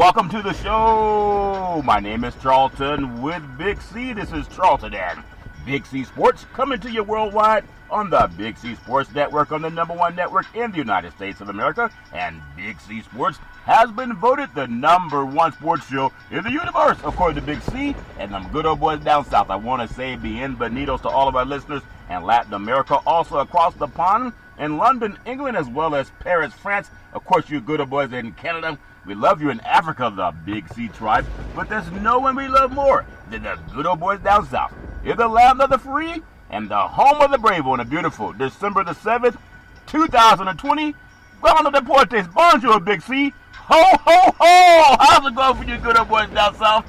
welcome to the show. My name is Charlton with Big C. This is Charlton and Big C Sports coming to you worldwide on the Big C Sports Network, on the #1 network in the United States of America. And Big C Sports has been voted the #1 sports show in the universe, according to Big C and them good old boys down south. I want to say bienvenidos to all of our listeners in Latin America, also across the pond in London, England, as well as Paris, France. Of course, you good old boys in Canada. We love you in Africa, the Big C tribe, but there's no one we love more than the good old boys down south. In the land of the free and the home of the brave on a beautiful December the 7th, 2020. Buenos Deportes, bonjour, Big C. Ho, ho, ho! How's it going for you good old boys down south?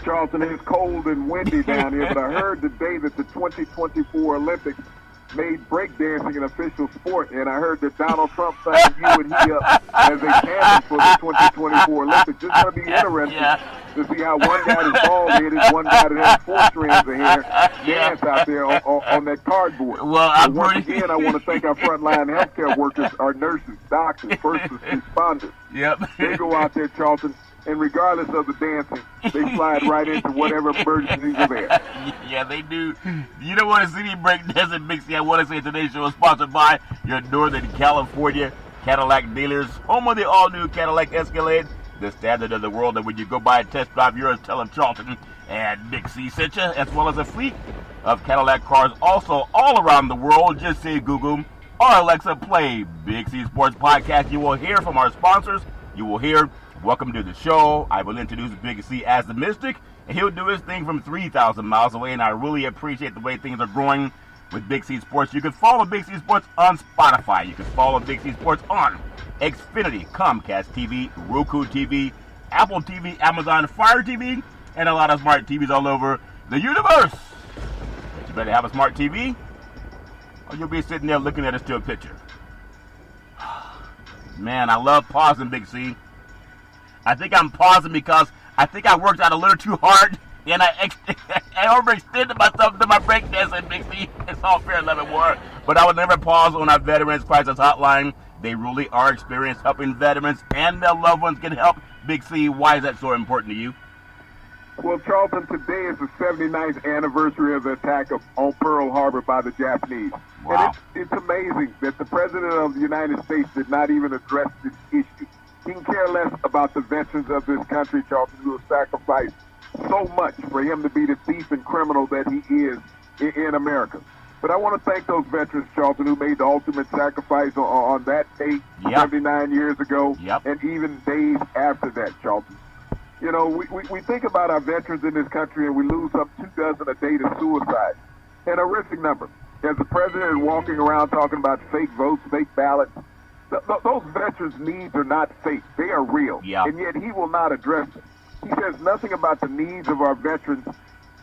Charlton, it's cold and windy down here, but I heard today that the 2024 Olympics made breakdancing an official sport, and I heard that Donald Trump signed you and he up as a tandem for the 2024 Olympics. It's going to be interesting to see how one guy that's bald-headed, one guy that has 4 strands of hair dance out there on that cardboard. Well, once again, I want to thank our frontline healthcare workers, our nurses, doctors, first responders. Yep. They go out there, Charlton, and regardless of the dancing, they slide right into whatever emergencies are there. Yeah, they do. You don't want to see me break dancing, Big C. I want to say today's show is sponsored by your Northern California Cadillac dealers, home of the all-new Cadillac Escalade, the standard of the world. And when you go by and test drive yours, tell them Charlton and Big C sent you, as well as a fleet of Cadillac cars also all around the world. Just say Google or Alexa, play Big C Sports Podcast. You will hear from our sponsors. You will hear welcome to the show. I will introduce Big C as the Mystic, and he'll do his thing from 3,000 miles away, and I really appreciate the way things are growing with Big C Sports. You can follow Big C Sports on Spotify. You can follow Big C Sports on Xfinity, Comcast TV, Roku TV, Apple TV, Amazon Fire TV, and a lot of smart TVs all over the universe. But you better have a smart TV, or you'll be sitting there looking at a still picture. Man, I love pausing, Big C. I think I'm pausing because I think I worked out a little too hard, and I overextended myself to my breakdancing, Big C. It's all fair, love, and war. But I would never pause on our Veterans Crisis Hotline. They really are experienced helping veterans and their loved ones get help. Big C, why is that so important to you? Well, Charlton, today is the 79th anniversary of the attack on Pearl Harbor by the Japanese. Wow. And it's amazing that the President of the United States did not even address this issue. He can care less about the veterans of this country, Charlton, who have sacrificed so much for him to be the thief and criminal that he is in America. But I want to thank those veterans, Charlton, who made the ultimate sacrifice on that date 79 years ago, and even days after that, Charlton. You know, we think about our veterans in this country, and we lose up 2 dozen a day to suicide. An horrific number. As the president is walking around talking about fake votes, fake ballots, those veterans' needs are not fake. They are real. And yet he will not address them. He says nothing about the needs of our veterans,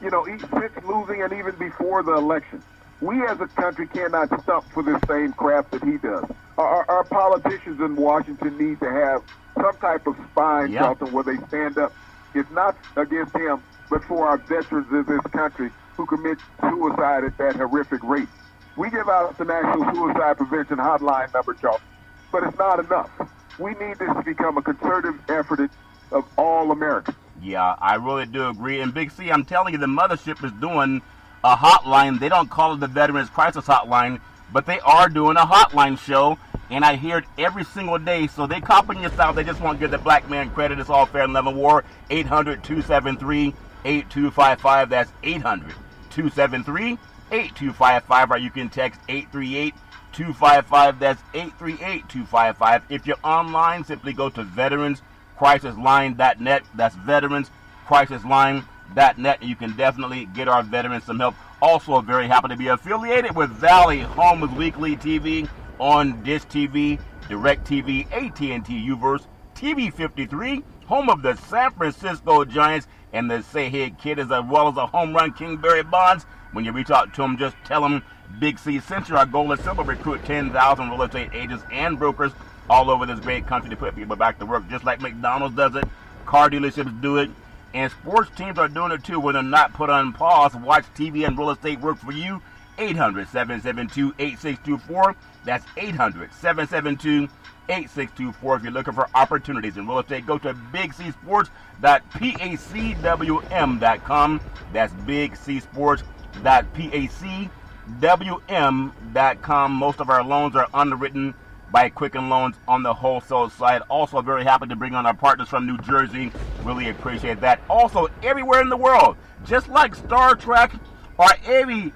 you know, since losing and even before the election. We as a country cannot stump for this same crap that he does. Our politicians in Washington need to have some type of spine, Charlton, where they stand up. It's not against him, but for our veterans in this country who commit suicide at that horrific rate. We give out the National Suicide Prevention Hotline number, Charlton, but it's not enough. We need this to become a concerted effort of all Americans. Yeah, I really do agree. And Big C, I'm telling you, the mothership is doing a hotline. They don't call it the Veterans Crisis Hotline, but they are doing a hotline show, and I hear it every single day. So they copying your style. They just won't give the black man credit. It's all fair and level war. 800-273-8255. That's 800-273-8255. Or you can text 838-255. That's 838-255. If you're online, simply go to veteranscrisisline.net. That's veteranscrisisline.net. You can definitely get our veterans some help. Also, very happy to be affiliated with Valley, home of weekly TV on Dish TV, DirecTV, AT&T Uverse, TV 53, home of the San Francisco Giants and the Say Hey Kid, as well as a home run King Barry Bonds. When you reach out to them, just tell them Big C sent you. Our goal is simple: recruit 10,000 real estate agents and brokers all over this great country to put people back to work, just like McDonald's does it, car dealerships do it, and sports teams are doing it too when they're not put on pause. Watch TV and real estate work for you. 800-772-8624. That's 800-772-8624. 8624. If you're looking for opportunities in real estate, go to bigcsports.pacwm.com. That's bigcsports.pacwm.com. Most of our loans are underwritten by Quicken Loans on the wholesale side. Also, very happy to bring on our partners from New Jersey. Really appreciate that. Also, everywhere in the world, just like Star Trek, or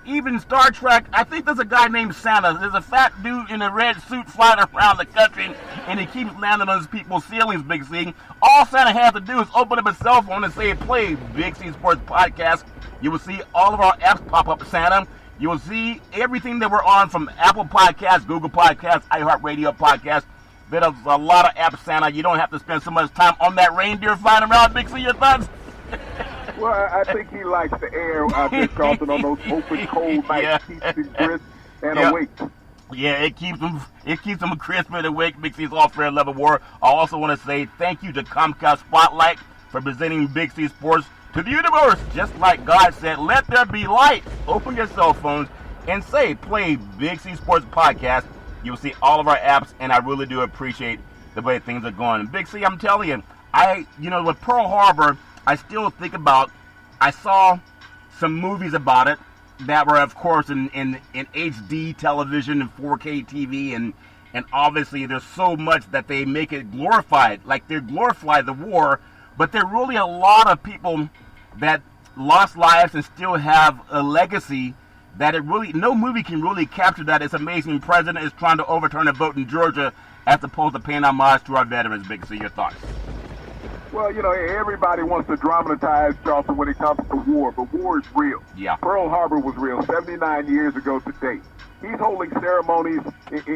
even Star Trek, I think there's a guy named Santa. There's a fat dude in a red suit flying around the country, and he keeps landing on his people's ceilings, Big C. All Santa has to do is open up his cell phone and say, play Big C Sports Podcast. You will see all of our apps pop up, Santa. You will see everything that we're on from Apple Podcasts, Google Podcasts, iHeartRadio Podcasts. There's a lot of apps, Santa. You don't have to spend so much time on that reindeer flying around, Big C. Your thoughts? Well, I think he likes the air out there, Charlton, on those open, cold nights. Keeps him crisp and awake. Yeah, it keeps him crisp and awake. Big C's All Fair Level War. I also want to say thank you to Comcast Spotlight for presenting Big C Sports to the universe. Just like God said, let there be light. Open your cell phones and say, play Big C Sports Podcast. You'll see all of our apps, and I really do appreciate the way things are going. Big C, I'm telling you, with Pearl Harbor, I still think about, I saw some movies about it that were, of course, in HD television and 4K TV, and obviously there's so much that they make it glorified, like they glorify the war, but there are really a lot of people that lost lives and still have a legacy that no movie can really capture that. It's amazing. President is trying to overturn a vote in Georgia as opposed to paying homage to our veterans. Big C, your thoughts? Well, everybody wants to dramatize, Charlton, when it comes to war, but war is real. Yeah. Pearl Harbor was real 79 years ago today. He's holding ceremonies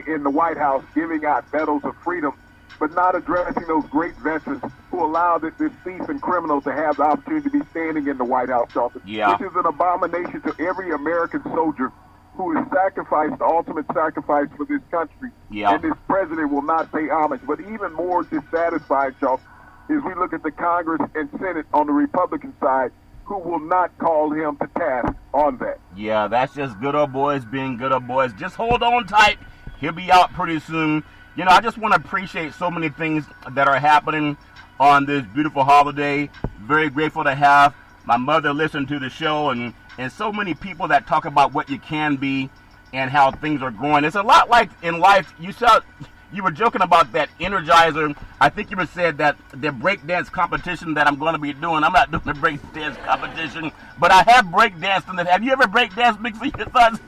in the White House, giving out medals of freedom, but not addressing those great veterans who allowed this thief and criminal to have the opportunity to be standing in the White House, Charlton. Yeah. Which is an abomination to every American soldier who has sacrificed the ultimate sacrifice for this country. Yeah. And this president will not pay homage. But even more dissatisfied, Charlton, is we look at the Congress and Senate on the Republican side who will not call him to task on that. Yeah, that's just good old boys being good old boys. Just hold on tight. He'll be out pretty soon. I just want to appreciate so many things that are happening on this beautiful holiday. Very grateful to have my mother listen to the show and so many people that talk about what you can be and how things are going. It's a lot like in life. You were joking about that Energizer. I think you said that the breakdance competition that I'm going to be doing. I'm not doing the breakdance competition, but I have breakdanced in it. Have you ever breakdanced, Big C? Your thoughts?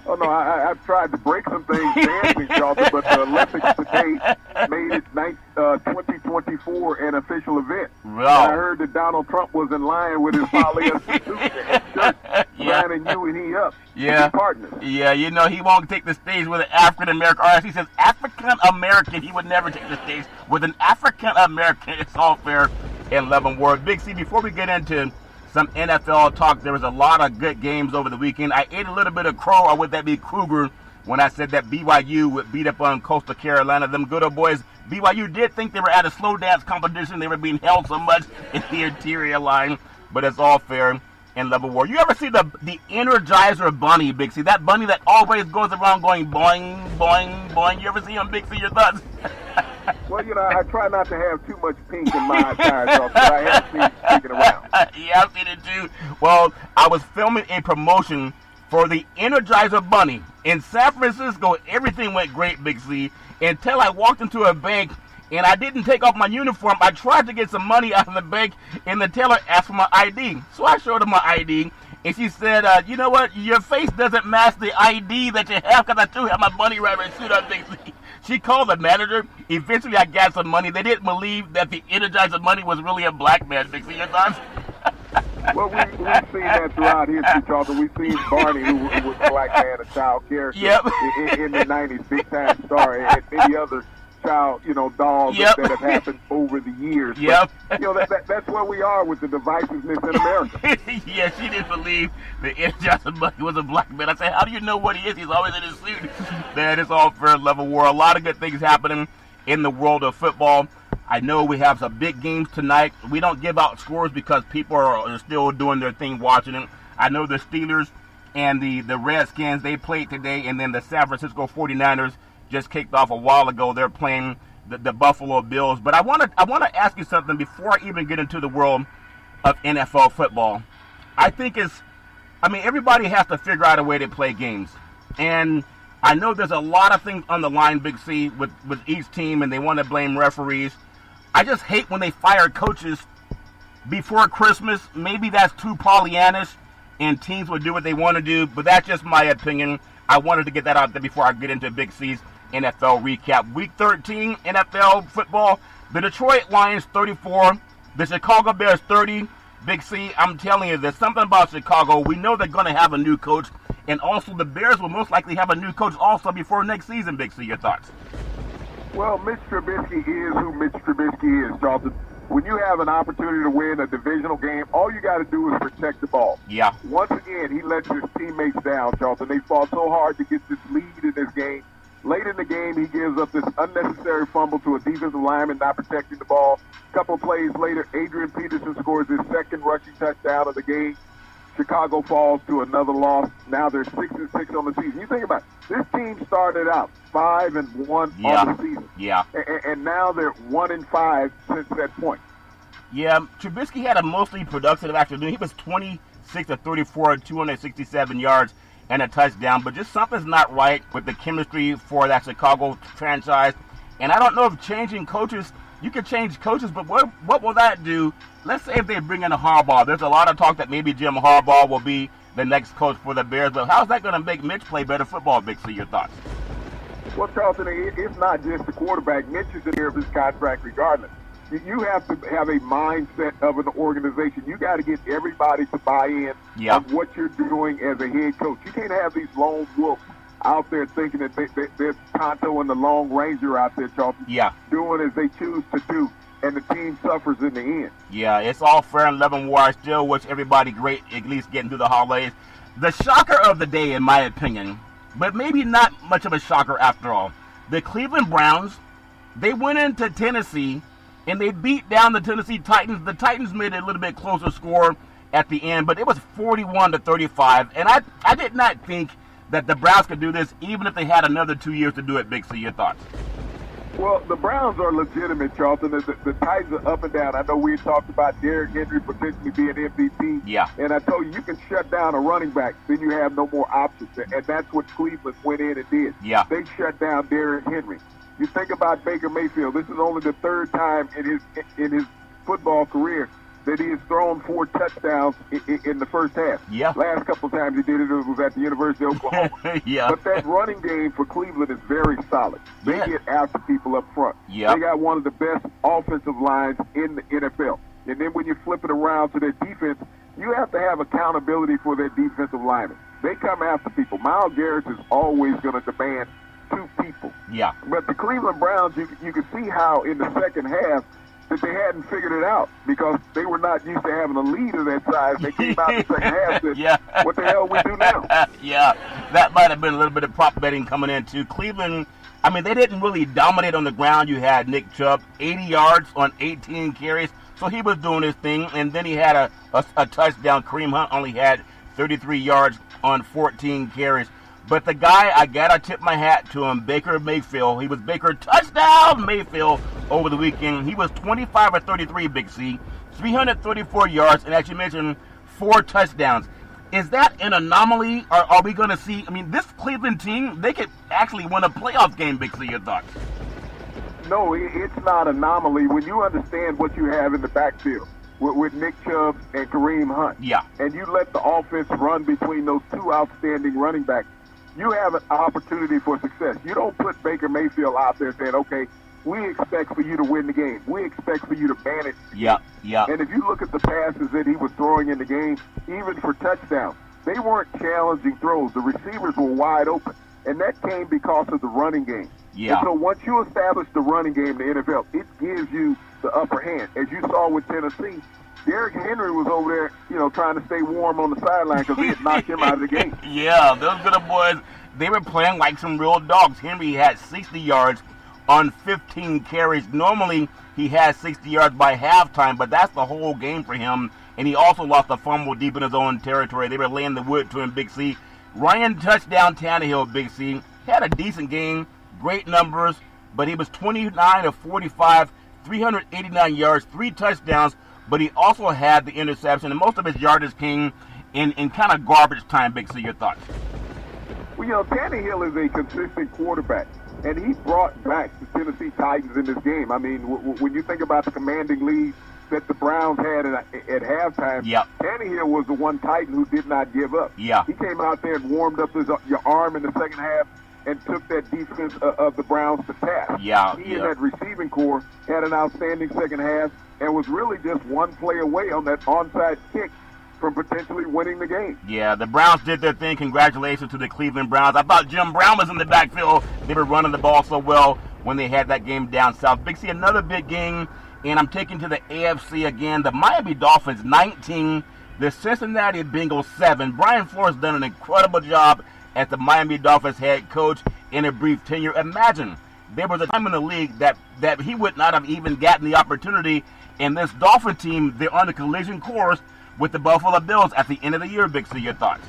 Oh, no, I've tried to break some things dancing, Charlton, but the Olympics today made it 2024 an official event. Wow. And I heard that Donald Trump was in line with his polyester suit and shirt, lining you and he up. Yeah. Partners. Yeah, he won't take the stage with an African-American artist. He says African-American. He would never take the stage with an African-American. It's all fair in Level War. Big C, before we get into some NFL talk, there was a lot of good games over the weekend. I ate a little bit of crow, or would that be Kruger, when I said that BYU would beat up on Coastal Carolina. Them good old boys. BYU did think they were at a slow dance competition. They were being held so much in the interior line, but it's all fair in Level War. You ever see the Energizer bunny, Big C? That bunny that always goes around going boing, boing, boing. You ever see him, Big C? Your thoughts? Well, I try not to have too much pink in my attire, but I have seen it sticking around. Yeah, I've seen it too. Well, I was filming a promotion for the Energizer Bunny in San Francisco. Everything went great, Big C, until I walked into a bank and I didn't take off my uniform. I tried to get some money out of the bank, and the teller asked for my ID. So I showed her my ID, and she said, you know what, your face doesn't match the ID that you have, because I still have my bunny rabbit suit on, Big C. She called the manager. Eventually, I got some money. They didn't believe that the Energizer Bunny was really a black man, Big C. Your thoughts? Well, we've seen that throughout history, Charlton. We've seen Barney, who was a black man, a child character in the 90s, big time star, and many other child, dolls that have happened over the years. Yep. But, that's where we are with the divisiveness in America. Yeah, she didn't believe the Energizer Bunny was a black man. I said, how do you know what he is? He's always in his suit. That is all fair Level War. A lot of good things happening in the world of football. I know we have some big games tonight. We don't give out scores because people are still doing their thing watching it. I know the Steelers and the Redskins, they played today, and then the San Francisco 49ers just kicked off a while ago. They're playing the Buffalo Bills. But I want to ask you something before I even get into the world of NFL football. I think everybody has to figure out a way to play games. And I know there's a lot of things on the line, Big C, with each team, and they want to blame referees. I just hate when they fire coaches before Christmas. Maybe that's too Pollyannish, and teams will do what they want to do, but that's just my opinion. I wanted to get that out there before I get into Big C's NFL recap. Week 13 NFL football, the Detroit Lions 34, the Chicago Bears 30. Big C, I'm telling you, there's something about Chicago. We know they're going to have a new coach, and also the Bears will most likely have a new coach also before next season. Big C, your thoughts? Well, Mitch Trubisky is who Mitch Trubisky is, Charlton. When you have an opportunity to win a divisional game, all you got to do is protect the ball. Yeah. Once again, he lets his teammates down, Charlton. They fought so hard to get this lead in this game. Late in the game, he gives up this unnecessary fumble to a defensive lineman not protecting the ball. A couple of plays later, Adrian Peterson scores his second rushing touchdown of the game. Chicago falls to another loss. Now they're 6-6 on the season. You think about it. This team started out 5-1 on the season. Yeah. And now they're 1-5 since that point. Yeah, Trubisky had a mostly productive afternoon. He was 26 of 34, 267 yards and a touchdown. But just something's not right with the chemistry for that Chicago franchise. And I don't know if changing coaches, you can change coaches, but what will that do? Let's say if they bring in a Harbaugh. There's a lot of talk that maybe Jim Harbaugh will be the next coach for the Bears. But how's that going to make Mitch play better football, Big C? Your thoughts? Well, Charlton, it's not just the quarterback. Mitch is in here of his contract regardless. You have to have a mindset of an organization. You got to get everybody to buy in on what you're doing as a head coach. You can't have these lone wolves out there thinking that they're Tonto and the Lone Ranger out there, Charlton, doing as they choose to do, and the team suffers in the end. Yeah, it's all fair and love and war. I still wish everybody great, at least getting through the holidays. The shocker of the day, in my opinion, but maybe not much of a shocker after all, the Cleveland Browns, they went into Tennessee, and they beat down the Tennessee Titans. The Titans made it a little bit closer score at the end, but it was 41-35, and I did not think that the Browns could do this, even if they had another 2 years to do it. Big C, your thoughts? Well, the Browns are legitimate, Charlton. The Titans are up and down. I know we talked about Derrick Henry potentially being MVP. Yeah. And I told you can shut down a running back, then you have no more options. And that's what Cleveland went in and did. Yeah. They shut down Derrick Henry. You think about Baker Mayfield. This is only the third time in his football career that he has thrown 4 touchdowns in the first half. Yeah. Last couple of times he did it was at the University of Oklahoma. Yeah. But that running game for Cleveland is very solid. They get after people up front. Yeah. They got one of the best offensive lines in the NFL. And then when you flip it around to their defense, you have to have accountability for their defensive linemen. They come after people. Myles Garrett is always going to demand 2 people. Yeah. But the Cleveland Browns, you can see how in the second half that they hadn't figured it out because they were not used to having a lead of that size. They came out in the second half and said, what the hell we do now? Yeah, that might have been a little bit of prop betting coming into Cleveland. I mean, they didn't really dominate on the ground. You had Nick Chubb, 80 yards on 18 carries, so he was doing his thing. And then he had a touchdown. Kareem Hunt only had 33 yards on 14 carries. But the guy, I got to tip my hat to him, Baker Mayfield. He was Baker touchdown Mayfield over the weekend. He was 25 or 33, Big C, 334 yards, and as you mentioned, 4 touchdowns. Is that an anomaly, or are we going to see? I mean, this Cleveland team, they could actually win a playoff game, Big C, your thoughts? No, it's not an anomaly when you understand what you have in the backfield with Nick Chubb and Kareem Hunt. Yeah. And you let the offense run between those 2 outstanding running backs. You have an opportunity for success. You don't put Baker Mayfield out there saying, okay, we expect for you to win the game. We expect for you to manage the game. Yeah. And if you look at the passes that he was throwing in the game, even for touchdowns, they weren't challenging throws. The receivers were wide open. And that came because of the running game. Yeah. And so once you establish the running game in the NFL, it gives you the upper hand. As you saw with Tennessee, Derrick Henry was over there, trying to stay warm on the sideline because they had knocked him out of the game. Yeah, those little boys, they were playing like some real dogs. Henry had 60 yards on 15 carries. Normally, he has 60 yards by halftime, but that's the whole game for him. And he also lost a fumble deep in his own territory. They were laying the wood to him, Big C. Ryan touchdown Tannehill, Big C. Had a decent game. great numbers, but he was 29 of 45, 389 yards, 3 touchdowns, but he also had the interception, and most of his yardage came in kind of garbage time. Big C, your thoughts? Well, Tannehill is a consistent quarterback, and he brought back the Tennessee Titans in this game. I mean, when you think about the commanding lead that the Browns had at halftime, Tannehill was the one Titan who did not give up. Yeah. He came out there and warmed up your arm in the second half and took that defense of the Browns to task. He and that receiving core had an outstanding second half and was really just one play away on that onside kick from potentially winning the game. Yeah, the Browns did their thing. Congratulations to the Cleveland Browns. I thought Jim Brown was in the backfield. They were running the ball so well when they had that game down south. Big C, another big game, and I'm taking to the AFC again. The Miami Dolphins 19, the Cincinnati Bengals 7. Brian Flores done an incredible job as the Miami Dolphins head coach in a brief tenure. Imagine there was a time in the league that he would not have even gotten the opportunity, and this Dolphin team, they're on a collision course with the Buffalo Bills at the end of the year. Big C, your thoughts?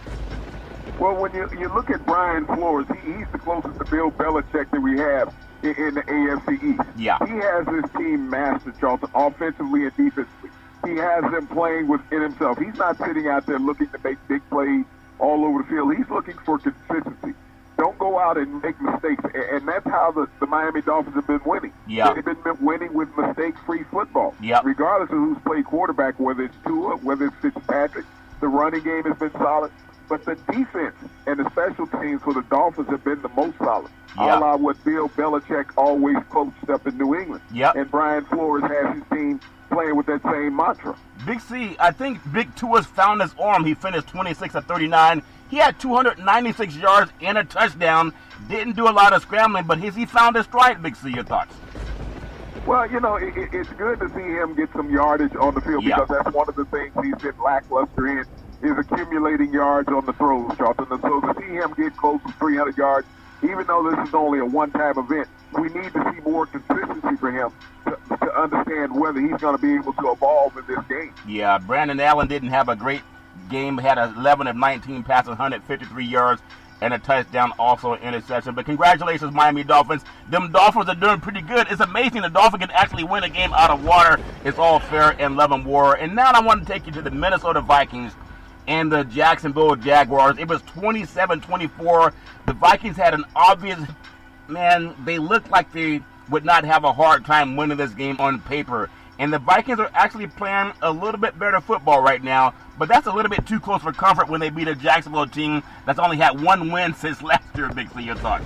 Well, when you look at Brian Flores, he's the closest to Bill Belichick that we have in the AFC East. Yeah. He has his team mastered, Charlton, offensively and defensively. He has them playing within himself. He's not sitting out there looking to make big plays all over the field. He's looking for consistency. Don't go out and make mistakes. And that's how the Miami Dolphins have been winning. Yeah. They've been winning with mistake-free football. Yeah. Regardless of who's played quarterback, whether it's Tua, whether it's Fitzpatrick, the running game has been solid. But the defense and the special teams for the Dolphins have been the most solid. Yeah. A la what Bill Belichick always coached up in New England. Yeah. And Brian Flores has his team playing with that same mantra. Big C, I think Big Tua's found his arm. He finished 26 of 39. He had 296 yards and a touchdown. Didn't do a lot of scrambling, but he found his stride. Big C, your thoughts? Well, it's good to see him get some yardage on the field because that's one of the things he's been lackluster in is accumulating yards on the throws, Charlton. And so to see him get close to 300 yards, even though this is only a one-time event, we need to see more consistency for him to understand whether he's going to be able to evolve in this game. Yeah, Brandon Allen didn't have a great game, had 11 of 19 passes, 153 yards, and a touchdown, also an interception. But congratulations, Miami Dolphins. Them Dolphins are doing pretty good. It's amazing the Dolphins can actually win a game out of water. It's all fair and love and war. And now I want to take you to the Minnesota Vikings and the Jacksonville Jaguars. It was 27-24. The Vikings had an obvious, they looked like they would not have a hard time winning this game on paper. And the Vikings are actually playing a little bit better football right now, but that's a little bit too close for comfort when they beat a Jacksonville team that's only had one win since last year. Big C, your thoughts?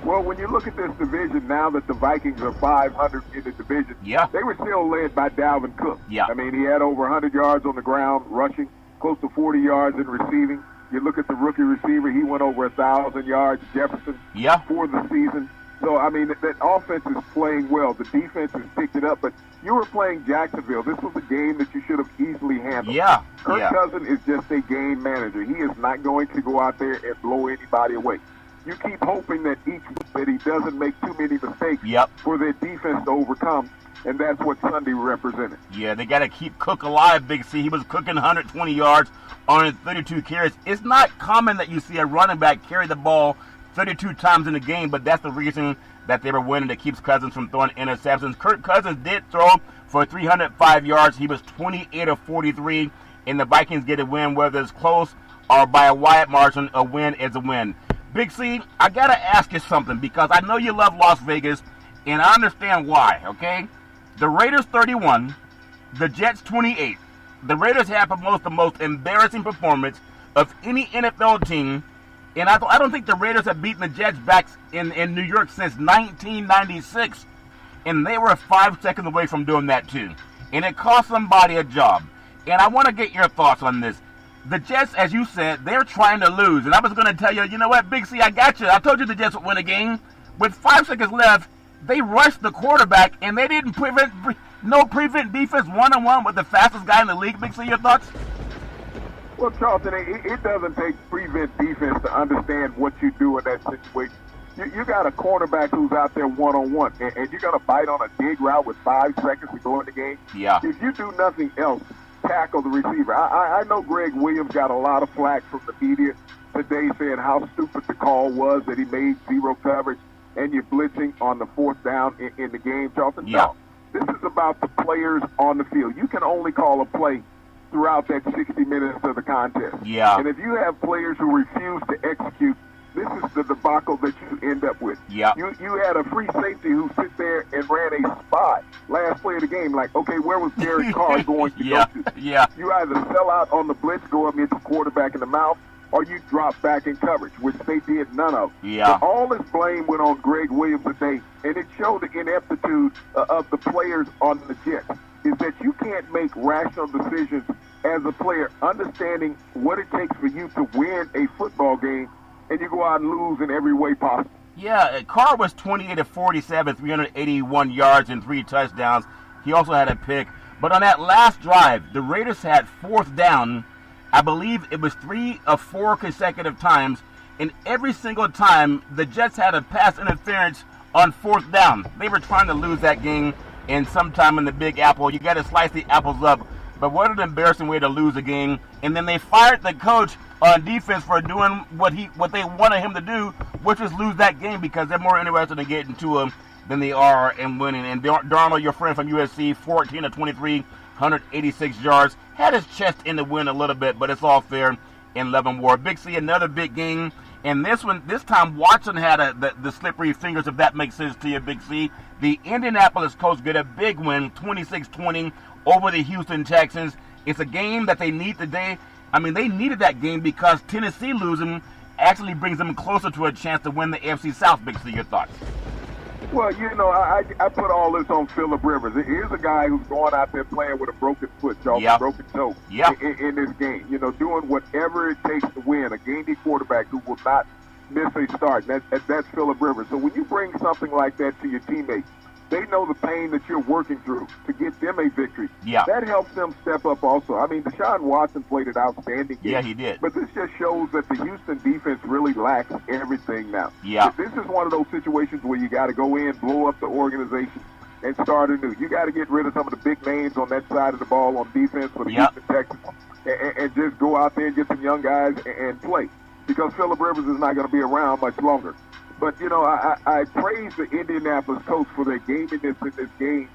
Well, when you look at this division, now that the Vikings are 500 in the division, they were still led by Dalvin Cook. Yeah. I mean, he had over 100 yards on the ground rushing, close to 40 yards in receiving. You look at the rookie receiver, he went over 1,000 yards, Jefferson, for the season. So, I mean, that offense is playing well. The defense has picked it up, but you were playing Jacksonville. This was a game that you should have easily handled. Kirk Cousins is just a game manager. He is not going to go out there and blow anybody away. You keep hoping that that he doesn't make too many mistakes for their defense to overcome, and that's what Sunday represented. Yeah, they got to keep Cook alive, Big C. He was cooking 120 yards on 32 carries. It's not common that you see a running back carry the ball 32 times in the game, but that's the reason that they were winning. That keeps Cousins from throwing interceptions. Kirk Cousins did throw for 305 yards. He was 28 of 43, and the Vikings get a win, whether it's close or by a wide margin. A win is a win. Big C, I got to ask you something because I know you love Las Vegas, and I understand why, okay? The Raiders 31, the Jets 28. The Raiders have the most embarrassing performance of any NFL team. And I don't think the Raiders have beaten the Jets back in New York since 1996. And they were 5 seconds away from doing that too. And it cost somebody a job. And I want to get your thoughts on this. The Jets, as you said, they're trying to lose. And I was going to tell you, you know what, Big C, I got you. I told you the Jets would win a game. With 5 seconds left, they rushed the quarterback, and they didn't prevent defense one-on-one with the fastest guy in the league. Big C, your thoughts? Well, Charlton, it doesn't take prevent defense to understand what you do in that situation. You got a cornerback who's out there one-on-one, and you're going to bite on a dig route with 5 seconds to go in the game. Yeah. If you do nothing else, tackle the receiver. I know Greg Williams got a lot of flack from the media today saying how stupid the call was, that he made zero coverage. and you're blitzing on the fourth down in the game, Charlton. Yeah. No, this is about the players on the field. You can only call a play throughout that 60 minutes of the contest. Yeah. And if you have players who refuse to execute, this is the debacle that you end up with. Yeah. You had a free safety who sit there and ran a spot last play of the game. Like, okay, where was Derek Carr going to Yeah. go to? Yeah. You either sell out on the blitz, go up into quarterback in the mouth, or you drop back in coverage, which they did none of. Yeah. So all this blame went on Greg Williams today, and it showed the ineptitude of the players on the Jets, is that you can't make rational decisions as a player, understanding what it takes for you to win a football game, and you go out and lose in every way possible. Yeah, Carr was 28 of 47, 381 yards and 3 touchdowns. He also had a pick. But on that last drive, the Raiders had fourth down. I believe it was 3 of 4 consecutive times. And every single time, the Jets had a pass interference on fourth down. They were trying to lose that game. And sometime in the Big Apple, you got to slice the apples up. But what an embarrassing way to lose a game. And then they fired the coach on defense for doing what they wanted him to do, which was lose that game, because they're more interested in getting to him than they are in winning. And Darnold, your friend from USC, 14 of 23, 186 yards, had his chest in the win a little bit, but it's all fair in Levin Ward. Big C, another big game. And this time Watson had the slippery fingers, if that makes sense to you, Big C. The Indianapolis Colts get a big win, 26-20 over the Houston Texans. It's a game that they need today. I mean, they needed that game because Tennessee losing actually brings them closer to a chance to win the AFC South. Big C, your thoughts? Well, I put all this on Phillip Rivers. Here's a guy who's going out there playing with a broken foot, Yep. broken toe Yep. in this game. Doing whatever it takes to win. A game-day quarterback who will not miss a start. That's Phillip Rivers. So when you bring something like that to your teammates, they know the pain that you're working through to get them a victory. Yeah. That helps them step up also. I mean, Deshaun Watson played an outstanding game. Yeah, he did. But this just shows that the Houston defense really lacks everything now. Yeah. This is one of those situations where you got to go in, blow up the organization, and start anew. You got to get rid of some of the big names on that side of the ball on defense for the Yep. Houston Texans and just go out there and get some young guys and play, because Phillip Rivers is not going to be around much longer. But, I praise the Indianapolis Colts for their gameiness in this game,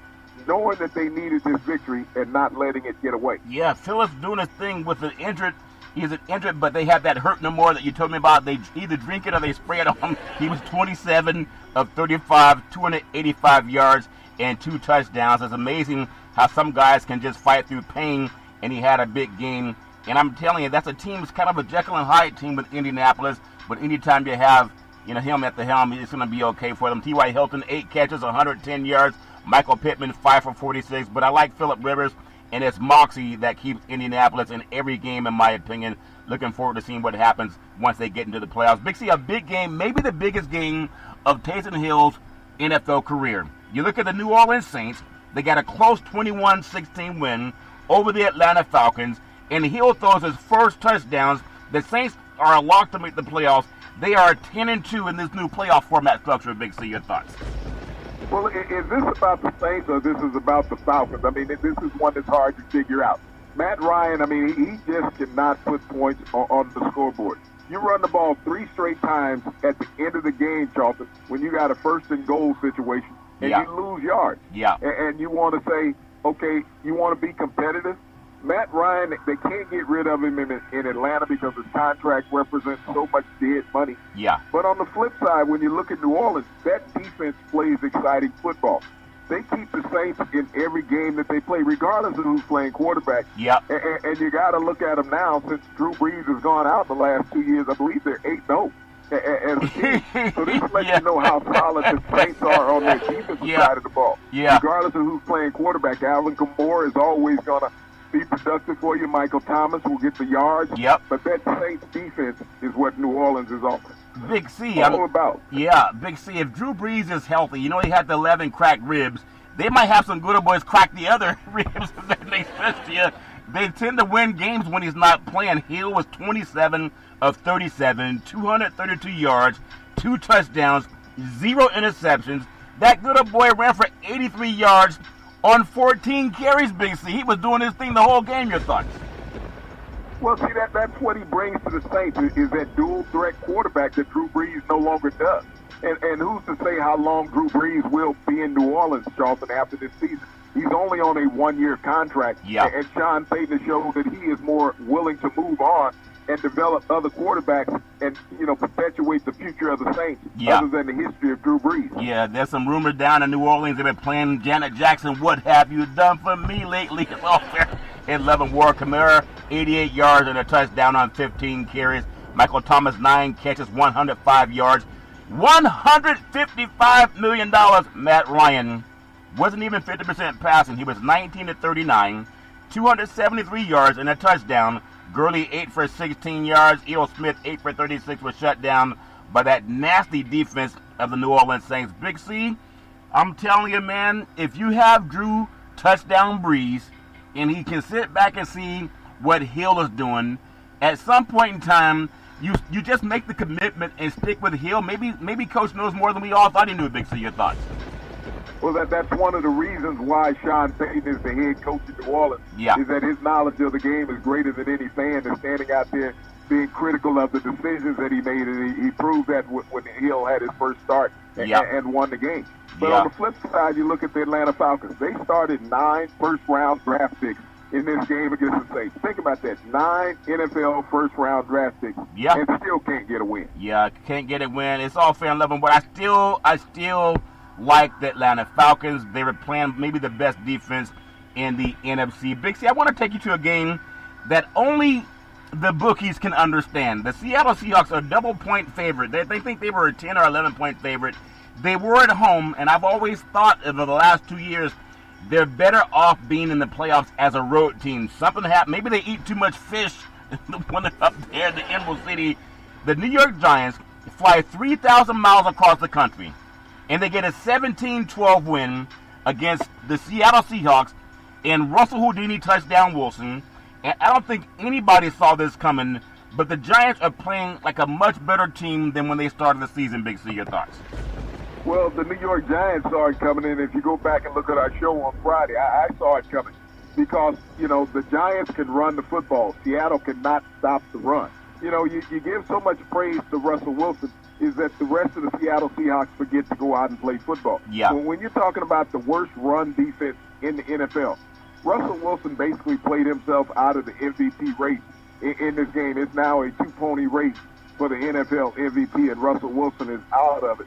knowing that they needed this victory and not letting it get away. Yeah, Phillips doing his thing with the injured. He's an injured, but they have that hurt no more that you told me about. They either drink it or they spray it on him. He was 27 of 35, 285 yards, and 2 touchdowns. It's amazing how some guys can just fight through pain, and he had a big game. And I'm telling you, that's a team. It's kind of a Jekyll and Hyde team with Indianapolis, but anytime you have him at the helm, it's going to be okay for them. T.Y. Hilton, 8 catches, 110 yards. Michael Pittman, 5 for 46. But I like Phillip Rivers, and it's moxie that keeps Indianapolis in every game, in my opinion. Looking forward to seeing what happens once they get into the playoffs. Big C, a big game, maybe the biggest game of Taysom Hill's NFL career. You look at the New Orleans Saints, they got a close 21-16 win over the Atlanta Falcons, and Hill throws his first touchdowns. The Saints are a lock to make the playoffs. They are 10-2 in this new playoff format structure. Big C, your thoughts? Well, is this about the Saints or this is about the Falcons? I mean, this is one that's hard to figure out. Matt Ryan, I mean, he just cannot put points on the scoreboard. You run the ball 3 straight times at the end of the game, Charlton, when you got a first and goal situation, and Yeah. you lose yards. Yeah. And you want to say, okay, you want to be competitive. Matt Ryan, they can't get rid of him in Atlanta because his contract represents so much dead money. Yeah. But on the flip side, when you look at New Orleans, that defense plays exciting football. They keep the Saints in every game that they play, regardless of who's playing quarterback. Yep. And you got to look at them now, since Drew Brees has gone out the last 2 years. I believe they're 8-0 as a team. So this lets Yeah. you know how solid the Saints are on their defensive Yeah. side of the ball. Yeah. Regardless of who's playing quarterback, Alvin Kamara is always going to be productive for you. Michael Thomas will get the yards. Yep. But that Saints defense is what New Orleans is offering. Big C. All about. Yeah, Big C. If Drew Brees is healthy, he had the 11 cracked ribs. They might have some good boys crack the other ribs if that makes sense to you. They tend to win games when he's not playing. Hill was 27 of 37, 232 yards, 2 touchdowns, 0 interceptions. That good boy ran for 83 yards on 14 carries, Big C. He was doing his thing the whole game. Your thoughts? Well, see, that's what he brings to the Saints is that dual threat quarterback that Drew Brees no longer does. And who's to say how long Drew Brees will be in New Orleans, Charlton, after this season? He's only on a one-year contract. Yeah. And Sean Payton has shown that he is more willing to move on and develop other quarterbacks and, perpetuate the future of the Saints other than the history of Drew Brees. Yeah, there's some rumors down in New Orleans they've been playing Janet Jackson, What Have You Done For Me Lately? It's all fair. 11 War Kamara, 88 yards and a touchdown on 15 carries. Michael Thomas, 9 catches, 105 yards. $155 million. Matt Ryan wasn't even 50% passing. He was 19-39, 273 yards and a touchdown. Gurley 8 for 16 yards. Eo Smith 8 for 36 was shut down by that nasty defense of the New Orleans Saints. Big C, I'm telling you, man, if you have Drew touchdown Brees and he can sit back and see what Hill is doing, at some point in time, you just make the commitment and stick with Hill. Maybe Coach knows more than we all thought he knew. Big C, your thoughts? Well, that's one of the reasons why Sean Payton is the head coach in New Orleans. Yeah. Is that his knowledge of the game is greater than any fan that's standing out there being critical of the decisions that he made. And he proved that when Hill had his first start and won the game. But on the flip side, you look at the Atlanta Falcons. They started 9 first-round draft picks in this game against the Saints. Think about that. 9 NFL first-round draft picks. Yeah. And still can't get a win. Yeah, can't get a win. It's all fair and loving, but I still like the Atlanta Falcons. They were playing maybe the best defense in the NFC. Big C, I want to take you to a game that only the bookies can understand. The Seattle Seahawks are a double-point favorite. They think they were a 10 or 11-point favorite. They were at home, and I've always thought over the last 2 years they're better off being in the playoffs as a road team. Something happened. Maybe they eat too much fish when they're up there in the Emerald City. The New York Giants fly 3,000 miles across the country, and they get a 17-12 win against the Seattle Seahawks and Russell Houdini touchdown Wilson. And I don't think anybody saw this coming, but the Giants are playing like a much better team than when they started the season. Big C, your thoughts? Well, the New York Giants saw it coming in. If you go back and look at our show on Friday, I saw it coming because, the Giants can run the football. Seattle cannot stop the run. You give so much praise to Russell Wilson is that the rest of the Seattle Seahawks forget to go out and play football. Yeah. So when you're talking about the worst run defense in the NFL, Russell Wilson basically played himself out of the MVP race in this game. It's now a two-pony race for the NFL MVP, and Russell Wilson is out of it.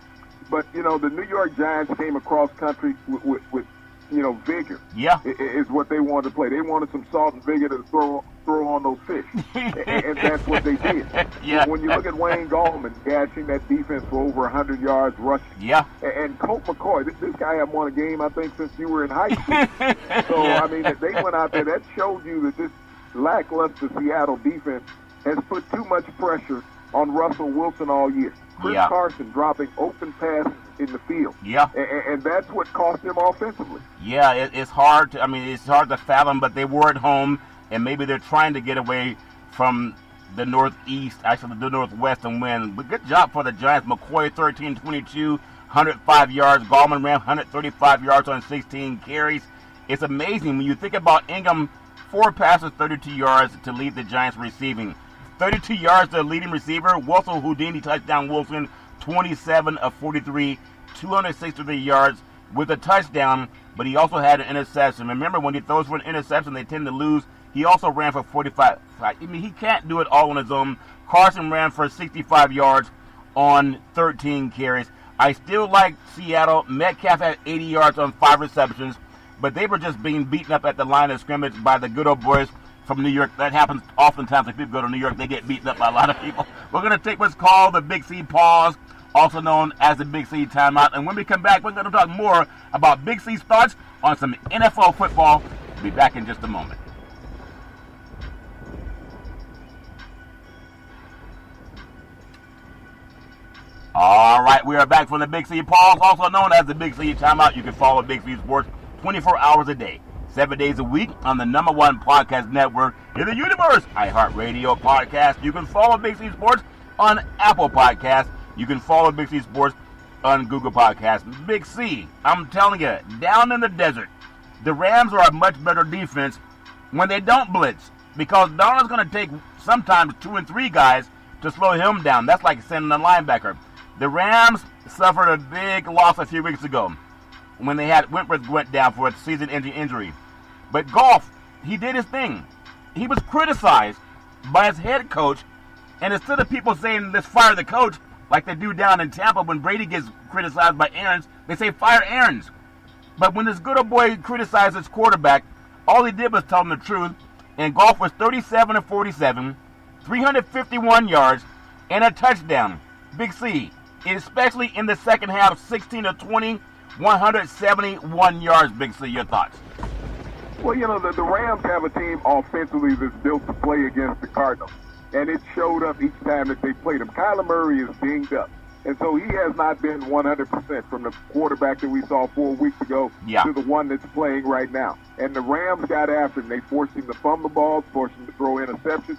But, the New York Giants came across country with vigor. Yeah. Is what they wanted to play. They wanted some salt and vigor to throw on those fish. and that's what they did. Yeah. When you look at Wayne Gallman gashing that defense for over 100 yards rushing. Yeah. And Colt McCoy, this guy hadn't won a game, I think, since you were in high school. So, Yeah. I mean, they went out there. That showed you that this lackluster Seattle defense has put too much pressure on Russell Wilson all year. Chris Carson dropping open passes in the field. Yeah. And that's what cost them offensively. Yeah, it's hard to fathom, but they were at home, and maybe they're trying to get away from the Northeast, actually the Northwest, and win. But good job for the Giants. McCoy, 13-22, 105 yards. Gallman ran 135 yards on 16 carries. It's amazing when you think about Ingram, 4 passes, 32 yards to lead the Giants receiving. 32 yards to the leading receiver. Russell Houdini touchdown Wilson, 27 of 43, 263 yards with a touchdown, but he also had an interception. Remember, when he throws for an interception, they tend to lose. He also ran for 45. I mean, he can't do it all on his own. Carson ran for 65 yards on 13 carries. I still like Seattle. Metcalf had 80 yards on 5 receptions, but they were just being beaten up at the line of scrimmage by the good old boys from New York. That happens oftentimes when people go to New York. They get beaten up by a lot of people. We're going to take what's called the Big C pause, also known as the Big C timeout. And when we come back, we're going to talk more about Big C's thoughts on some NFL football. We'll be back in just a moment. All right, we are back from the Big C pause, also known as the Big C timeout. You can follow Big C Sports 24 hours a day, 7 days a week on the #1 podcast network in the universe, iHeartRadio Podcast. You can follow Big C Sports on Apple Podcasts. You can follow Big C Sports on Google Podcasts. Big C, I'm telling you, down in the desert, the Rams are a much better defense when they don't blitz. because Darnold's going to take sometimes 2 and 3 guys to slow him down. That's like sending a linebacker. The Rams suffered a big loss a few weeks ago when they had Wentworth went down for a season-ending injury. But Goff, he did his thing. He was criticized by his head coach, and instead of people saying, let's fire the coach, like they do down in Tampa when Brady gets criticized by Arians, they say, fire Arians. But when this good old boy criticized his quarterback, all he did was tell him the truth, and Goff was 37 of 47, 351 yards, and a touchdown. Big C, especially in the second half, 16 of 20, 171 yards, Big C. Your thoughts? Well, the Rams have a team offensively that's built to play against the Cardinals, and it showed up each time that they played him. Kyler Murray is dinged up, and so he has not been 100% from the quarterback that we saw 4 weeks ago to the one that's playing right now. And the Rams got after him. They forced him to fumble the ball, forced him to throw interceptions.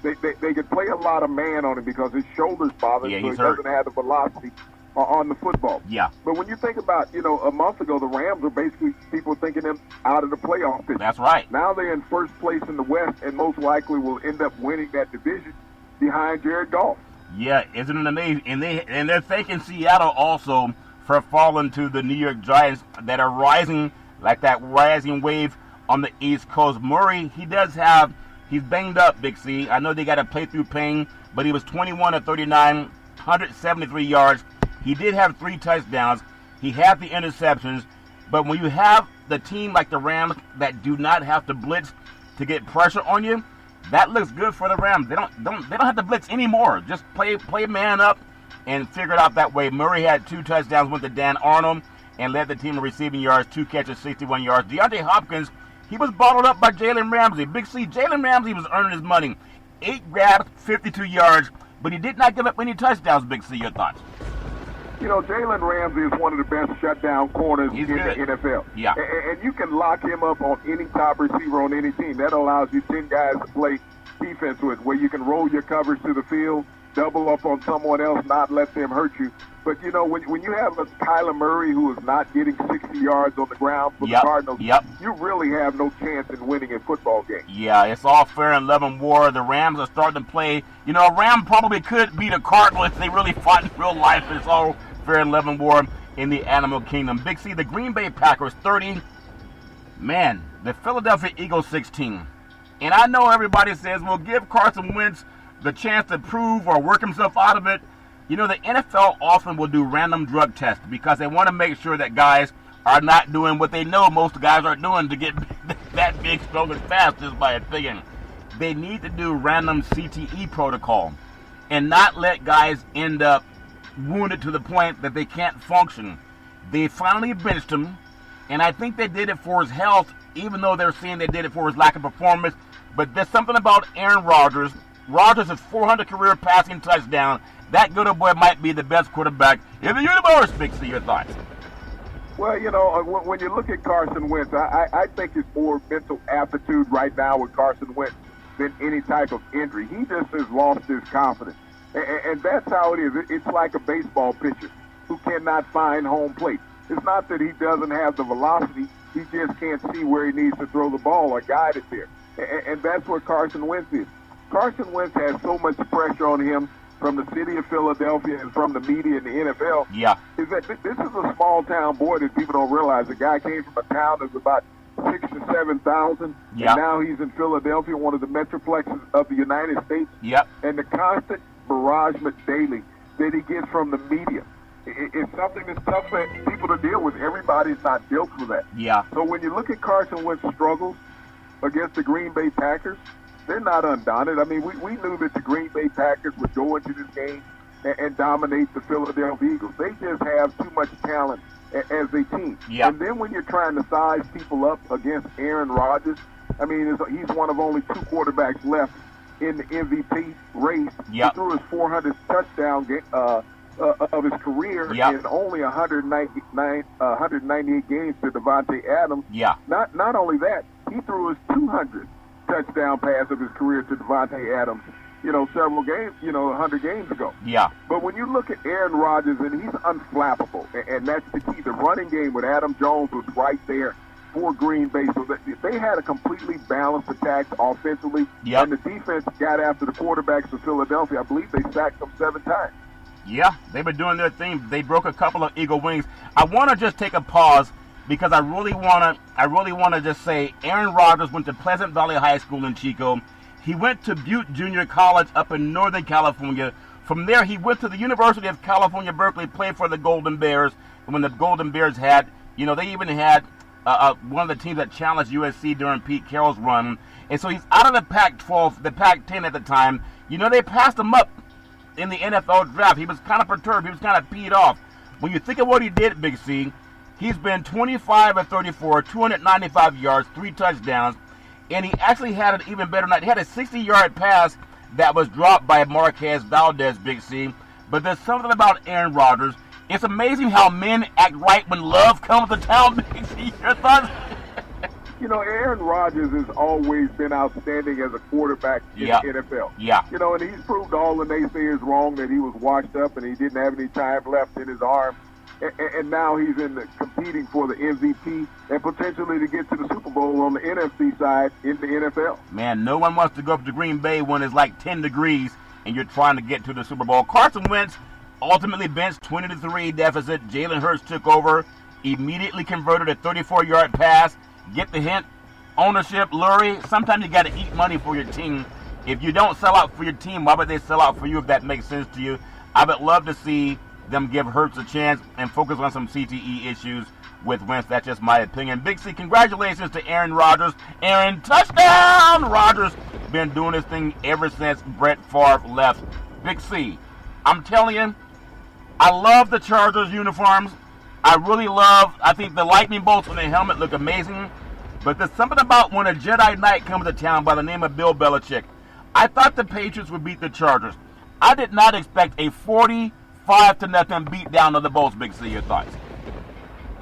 They could play a lot of man on him because his shoulders bother him, so he doesn't have the velocity on the football. Yeah. But when you think about, a month ago, the Rams were basically people thinking them out of the playoff picture. That's right. Now they're in first place in the West and most likely will end up winning that division behind Jared Goff. Yeah, isn't it amazing? And they're thanking Seattle also for falling to the New York Giants that are rising like that rising wave on the East Coast. Murray, he's banged up, Big C. I know they got to play through pain, but he was 21 of 39, 173 yards. He did have 3 touchdowns. He had the interceptions. But when you have the team like the Rams that do not have to blitz to get pressure on you, that looks good for the Rams. They don't have to blitz anymore. Just play man up and figure it out that way. Murray had 2 touchdowns, went to Dan Arnold, and led the team in receiving yards, 2 catches, 61 yards. DeAndre Hopkins, he was bottled up by Jalen Ramsey. Big C, Jalen Ramsey was earning his money. 8 grabs, 52 yards, but he did not give up any touchdowns, Big C. Your thoughts? Jalen Ramsey is one of the best shutdown corners in the NFL. Yeah. And you can lock him up on any top receiver on any team. That allows you 10 guys to play defense with, where you can roll your coverage to the field, double up on someone else, not let them hurt you. But, when you have a Kyler Murray who is not getting 60 yards on the ground for the Cardinals, you really have no chance in winning a football game. Yeah, it's all fair and love and war. The Rams are starting to play. A Ram probably could beat a Cardinal if they really fought in real life. It's all fair and love and war in the animal kingdom. Big C, the Green Bay Packers 30. Man, the Philadelphia Eagles 16. And I know everybody says, well, give Carson Wentz the chance to prove or work himself out of it. The NFL often will do random drug tests because they want to make sure that guys are not doing what they know most guys are doing to get that big, strong, and fast, is my opinion. They need to do random CTE protocol and not let guys end up wounded to the point that they can't function. They finally benched him, and I think they did it for his health, even though they're saying they did it for his lack of performance. But there's something about Aaron Rodgers. Rodgers has 400 career passing touchdowns. That good old boy might be the best quarterback in the universe. Big C, your thoughts? Well, when you look at Carson Wentz, I think it's more mental aptitude right now with Carson Wentz than any type of injury. He just has lost his confidence. And that's how it is. It's like a baseball pitcher who cannot find home plate. It's not that he doesn't have the velocity. He just can't see where he needs to throw the ball or guide it there. And that's what Carson Wentz is. Carson Wentz has so much pressure on him from the city of Philadelphia and from the media and the NFL. Yeah. Is that this is a small-town boy that people don't realize. The guy came from a town that was about 6,000 to 7,000, and now he's in Philadelphia, one of the metroplexes of the United States. Yep. And the constant barragement daily that he gets from the media, it's something that's tough for people to deal with. Everybody's not built for that. Yeah. So when you look at Carson Wentz's struggles against the Green Bay Packers, they're not undaunted. I mean, we knew that the Green Bay Packers would go into this game and dominate the Philadelphia Eagles. They just have too much talent as a team. Yeah. And then when you're trying to size people up against Aaron Rodgers, I mean, he's one of only 2 quarterbacks left in the MVP race. Yep. He threw his 400th touchdown of his career in only 198 games to Devontae Adams. Yeah. Not only that, he threw his 200th touchdown pass of his career to Devontae Adams, several games, 100 games ago. Yeah. But when you look at Aaron Rodgers, and he's unflappable, and that's the key. The running game with Adam Jones was right there for Green Bay. So that they had a completely balanced attack offensively, Yep. and the defense got after the quarterbacks for Philadelphia. I believe they sacked them 7 times. Yeah, they've been doing their thing. They broke a couple of Eagle wings. I want to just take a pause because I really want to just say Aaron Rodgers went to Pleasant Valley High School in Chico. He went to Butte Junior College up in Northern California. From there, he went to the University of California, Berkeley, played for the Golden Bears. And when the Golden Bears had, they even had one of the teams that challenged USC during Pete Carroll's run. And so he's out of the Pac-12, the Pac-10 at the time. They passed him up in the NFL draft. He was kind of perturbed. He was kind of peed off. When you think of what he did, Big C, he's been 25 of 34, 295 yards, 3 touchdowns, and he actually had an even better night. He had a 60-yard pass that was dropped by Marquez Valdez, Big C. But there's something about Aaron Rodgers. It's amazing how men act right when love comes to town, Big C. Your thoughts? Aaron Rodgers has always been outstanding as a quarterback in the NFL. Yeah. And he's proved all the naysayers wrong, that he was washed up and he didn't have any time left in his arm. And now he's competing for the MVP and potentially to get to the Super Bowl on the NFC side in the NFL. Man, no one wants to go up to Green Bay when it's like 10 degrees and you're trying to get to the Super Bowl. Carson Wentz ultimately benched 20-3 deficit. Jalen Hurts took over, immediately converted a 34-yard pass. Get the hint? Ownership, Lurie. Sometimes you got to eat money for your team. If you don't sell out for your team, why would they sell out for you if that makes sense to you? I would love to see them give Hurts a chance and focus on some CTE issues with Wentz. That's just my opinion. Big C, congratulations to Aaron Rodgers. Aaron, touchdown! Rodgers been doing this thing ever since Brett Favre left. Big C, I'm telling you, I love the Chargers uniforms. I think the lightning bolts on the helmet look amazing. But there's something about when a Jedi Knight comes to town by the name of Bill Belichick. I thought the Patriots would beat the Chargers. I did not expect a 45-0 beatdown of the Bolts, Big C. Your thoughts?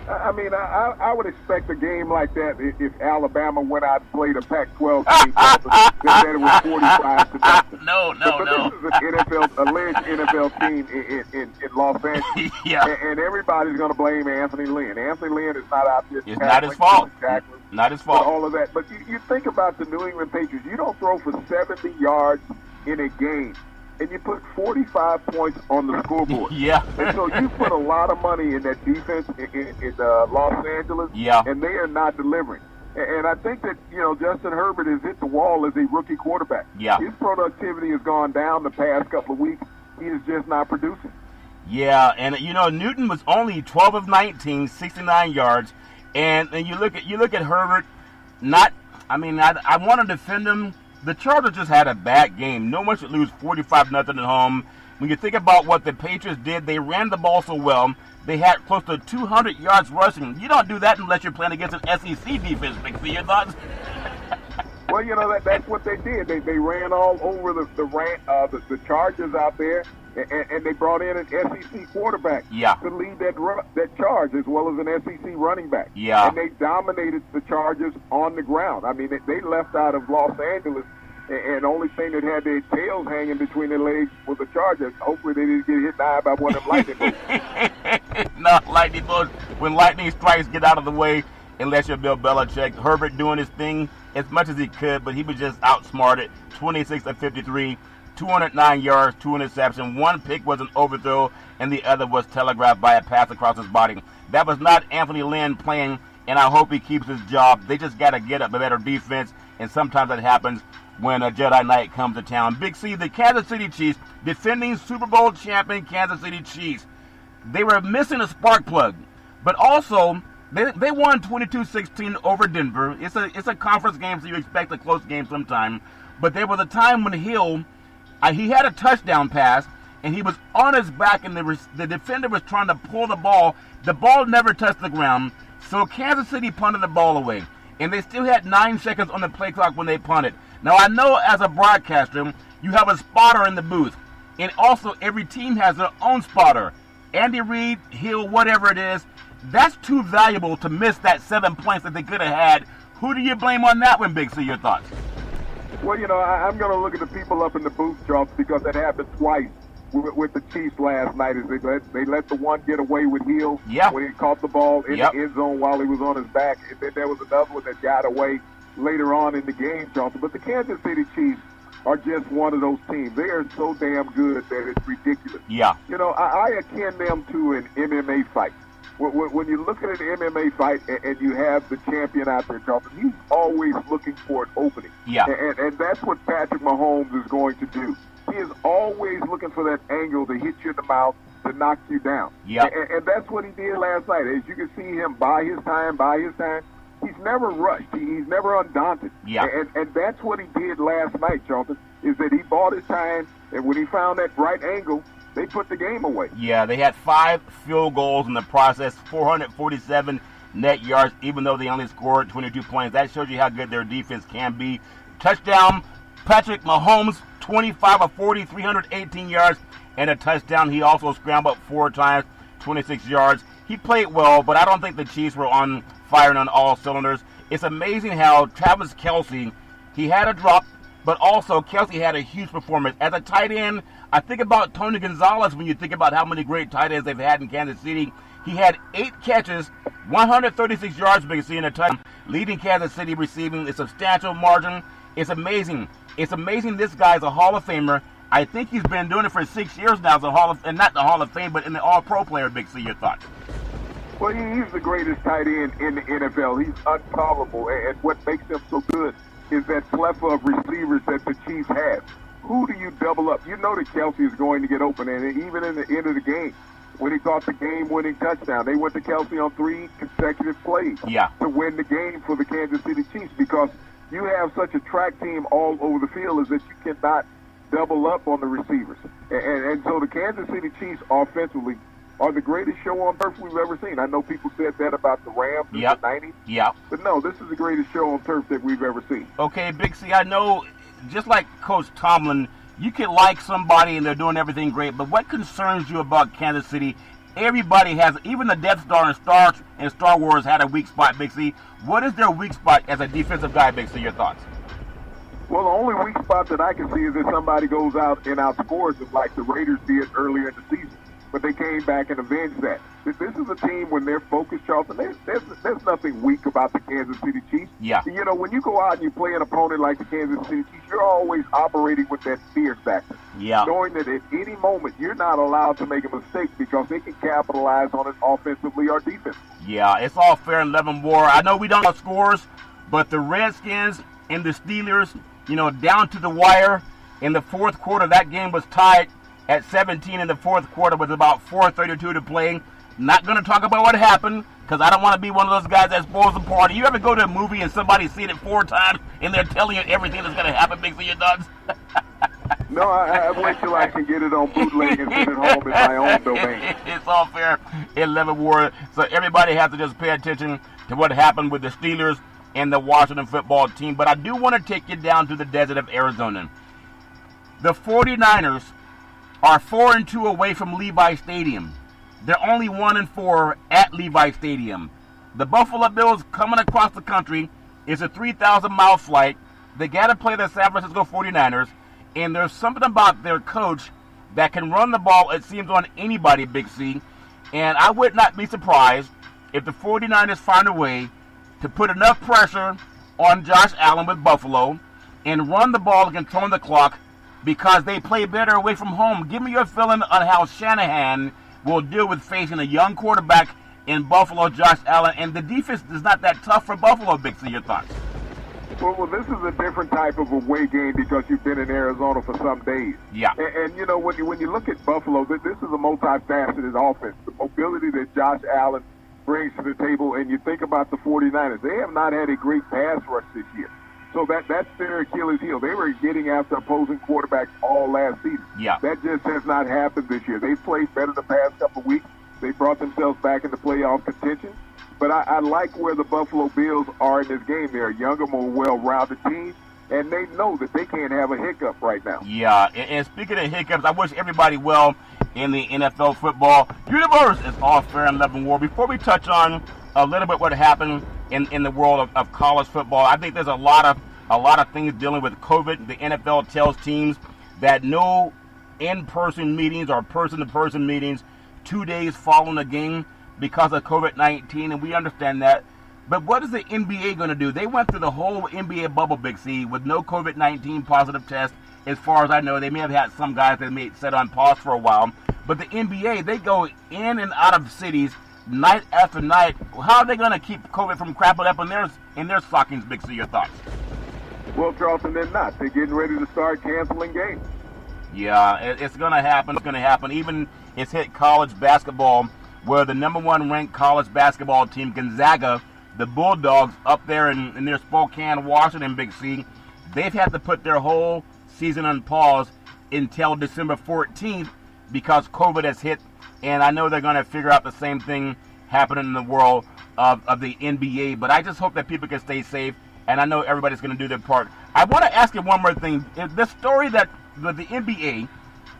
I would expect a game like that if Alabama went out and played a Pac-12 team, that it was 45-0. No. This is an alleged NFL team in Los Angeles. Yeah. And everybody's going to blame Anthony Lynn. Anthony Lynn is not out there. It's not his fault. Not his fault. All of that. But you think about the New England Patriots. You don't throw for 70 yards in a game, and you put 45 points on the scoreboard. Yeah. And so you put a lot of money in that defense in Los Angeles, and they are not delivering. And I think that, Justin Herbert has hit the wall as a rookie quarterback. Yeah. His productivity has gone down the past couple of weeks. He is just not producing. Yeah, and, Newton was only 12 of 19, 69 yards. And you look at Herbert, I want to defend him. The Chargers just had a bad game. No one should lose 45-0 at home. When you think about what the Patriots did, they ran the ball so well. They had close to 200 yards rushing. You don't do that unless you're playing against an SEC defense, Big C. Your thoughts? Well, that's what they did. They ran all over the Chargers out there, and they brought in an SEC quarterback to lead that charge, as well as an SEC running back. Yeah. And they dominated the Chargers on the ground. They left out of Los Angeles, and the only thing that had their tails hanging between their legs was the Chargers. Hopefully they didn't get hit in the eye by one of them lightning bolts. Not lightning bolts. When lightning strikes, get out of the way unless you're Bill Belichick. Herbert doing his thing as much as he could, but he was just outsmarted. 26 of 53, 209 yards, 2 interceptions. One pick was an overthrow, and the other was telegraphed by a pass across his body. That was not Anthony Lynn playing, and I hope he keeps his job. They just got to get up a better defense, and sometimes that happens when a Jedi Knight comes to town. Big C, the Kansas City Chiefs, defending Super Bowl champion Kansas City Chiefs. They were missing a spark plug, but also they won 22-16 over Denver. It's a conference game, so you expect a close game sometime. But there was a time when Hill, he had a touchdown pass, and he was on his back, and the defender was trying to pull the ball. The ball never touched the ground, so Kansas City punted the ball away. And they still had 9 seconds on the play clock when they punted. Now, I know as a broadcaster, you have a spotter in the booth. And also, every team has their own spotter. Andy Reid, Hill, whatever it is. That's too valuable to miss that 7 points that they could have had. Who do you blame on that one, Big C? Your thoughts? Well, I'm going to look at the people up in the booth, Charles, because that happened twice with the Chiefs last night is they let the one get away with Hill when he caught the ball in the end zone while he was on his back. And then there was another one that got away later on in the game, Charlton. But the Kansas City Chiefs are just one of those teams. They are so damn good that it's ridiculous. Yeah. You know, I akin them to an MMA fight. When you look at an MMA fight and you have the champion out there, Charlton, he's always looking for an opening. Yeah. And that's what Patrick Mahomes is going to do. He is always looking for that angle to hit you in the mouth, to knock you down. Yeah. And that's what he did last night. As you can see him buy his time. He's never rushed. He's never undaunted. Yeah. And that's what he did last night, Charlton, is that he bought his time, and when he found that right angle, they put the game away. Yeah, they had 5 field goals in the process, 447 net yards, even though they only scored 22 points. That shows you how good their defense can be. Touchdown, Patrick Mahomes, 25 of 40, 318 yards, and a touchdown. He also scrambled 4 times, 26 yards. He played well, but I don't think the Chiefs were on firing on all cylinders. It's amazing how Travis Kelce, he had a drop, but also Kelce had a huge performance. As a tight end, I think about Tony Gonzalez when you think about how many great tight ends they've had in Kansas City. He had 8 catches, 136 yards, Big C, in a touchdown, leading Kansas City receiving a substantial margin. It's amazing. It's amazing this guy's a Hall of Famer. I think he's been doing it for 6 years now as a and not the Hall of Fame, but in the All-Pro player, Big C. Your thoughts? Well, he's the greatest tight end in the NFL. He's unstoppable, and what makes him so good is that plethora of receivers that the Chiefs have. Who do you double up? You know that Kelce is going to get open, and even in the end of the game, when he caught the game-winning touchdown, they went to Kelce on 3 consecutive plays to win the game for the Kansas City Chiefs, because you have such a track team all over the field is that you cannot double up on the receivers. And so the Kansas City Chiefs offensively are the greatest show on turf we've ever seen. I know people said that about the Rams in the 90s. Yeah. But no, this is the greatest show on turf that we've ever seen. Okay, Big C, I know, just like Coach Tomlin, you can like somebody and they're doing everything great, but what concerns you about Kansas City? Everybody has, even the Death Star and Star Wars had a weak spot, Big C. What is their weak spot as a defensive guy, Big C? Your thoughts? Well, the only weak spot that I can see is if somebody goes out and outscores them like the Raiders did earlier in the season. But they came back and avenged that. This is a team, when they're focused, Charlton, there's nothing weak about the Kansas City Chiefs. Yeah. You know, when you go out and you play an opponent like the Kansas City Chiefs, you're always operating with that fear factor. Yeah. Knowing that at any moment you're not allowed to make a mistake because they can capitalize on it offensively or defensively. Yeah, it's all fair and level war. I know we don't have scores, but the Redskins and the Steelers, you know, down to the wire in the fourth quarter, that game was tied at 17 in the fourth quarter with about 4:32 to play. Not going to talk about what happened because I don't want to be one of those guys that spoils the party. You ever go to a movie and somebody's seen it 4 times and they're telling you everything that's going to happen, Big C, your nuts? No, I wait till I can get it on bootleg and send it home in my own domain. It's all fair in level war. So everybody has to just pay attention to what happened with the Steelers and the Washington football team. But I do want to take you down to the desert of Arizona. The 49ers are 4-2 away from Levi Stadium. They're only 1-4 at Levi Stadium. The Buffalo Bills coming across the country. It's a 3,000-mile flight. They got to play the San Francisco 49ers, and there's something about their coach that can run the ball, it seems, on anybody, Big C. And I would not be surprised if the 49ers find a way to put enough pressure on Josh Allen with Buffalo and run the ball and control the clock, because they play better away from home. Give me your feeling on how Shanahan will deal with facing a young quarterback in Buffalo, Josh Allen, and the defense is not that tough for Buffalo, Big C. Your thoughts? Well, this is a different type of away game because you've been in Arizona for some days. Yeah. And you know, when you look at Buffalo, this is a multifaceted offense. The mobility that Josh Allen brings to the table, and you think about the 49ers, they have not had a great pass rush this year. So that's their Achilles heel. They were getting after opposing quarterbacks all last season. Yeah. That just has not happened this year. They've played better the past couple of weeks. They brought themselves back into playoff contention. But I like where the Buffalo Bills are in this game. They're a younger, more well-rounded team, and they know that they can't have a hiccup right now. Yeah, and speaking of hiccups, I wish everybody well in the NFL football universe. It's all fair and level war. Before we touch on a little bit what happened in the world of college football, I think there's a lot of things dealing with COVID. The NFL tells teams that no in-person meetings or person-to-person meetings 2 days following the game because of COVID-19, and we understand that. But what is the NBA going to do? They went through the whole NBA bubble, Big C, with no COVID-19 positive test. As far as I know, they may have had some guys that may set on pause for a while. But the NBA, they go in and out of cities night after night. How are they going to keep COVID from crapping up in their stockings, Big C? Your thoughts? Well, Charleston, they're not. They're getting ready to start canceling games. Yeah, it's going to happen. It's going to happen. Even it's hit college basketball, where the number one ranked college basketball team, Gonzaga, the Bulldogs, up there in their Spokane, Washington, Big C, they've had to put their whole season on pause until December 14th because COVID has hit. And I know they're going to figure out the same thing happening in the world of the NBA. But I just hope that people can stay safe. And I know everybody's going to do their part. I want to ask you one more thing. The story that with the NBA,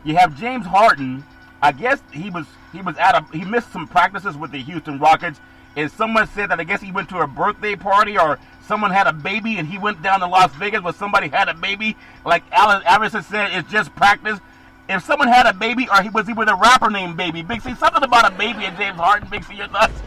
you have James Harden. I guess he missed some practices with the Houston Rockets. And someone said that I guess he went to a birthday party or someone had a baby and he went down to Las Vegas where somebody had a baby. Like Allen Iverson said, it's just practice. If someone had a baby or was he with a rapper named Baby? Big C, something about a baby and James Harden. Big C, your thoughts?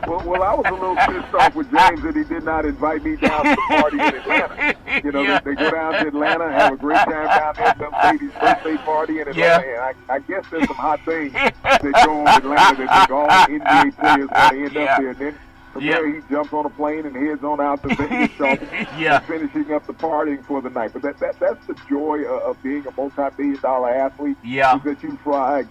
Well, I was a little pissed off with James that he did not invite me down to the party in Atlanta. You know, Yeah. they go down to Atlanta, have a great time down there at some lady's birthday party in Atlanta. Yeah. And I guess there's some hot things that go on in Atlanta that make all NBA players want to end up there. And then from there, he jumps on a plane and heads on out to Vegas, Charleston, Yeah. and finishing up the partying for the night. But that's the joy of being a multi-billion-dollar athlete. Yeah. Is that you fly,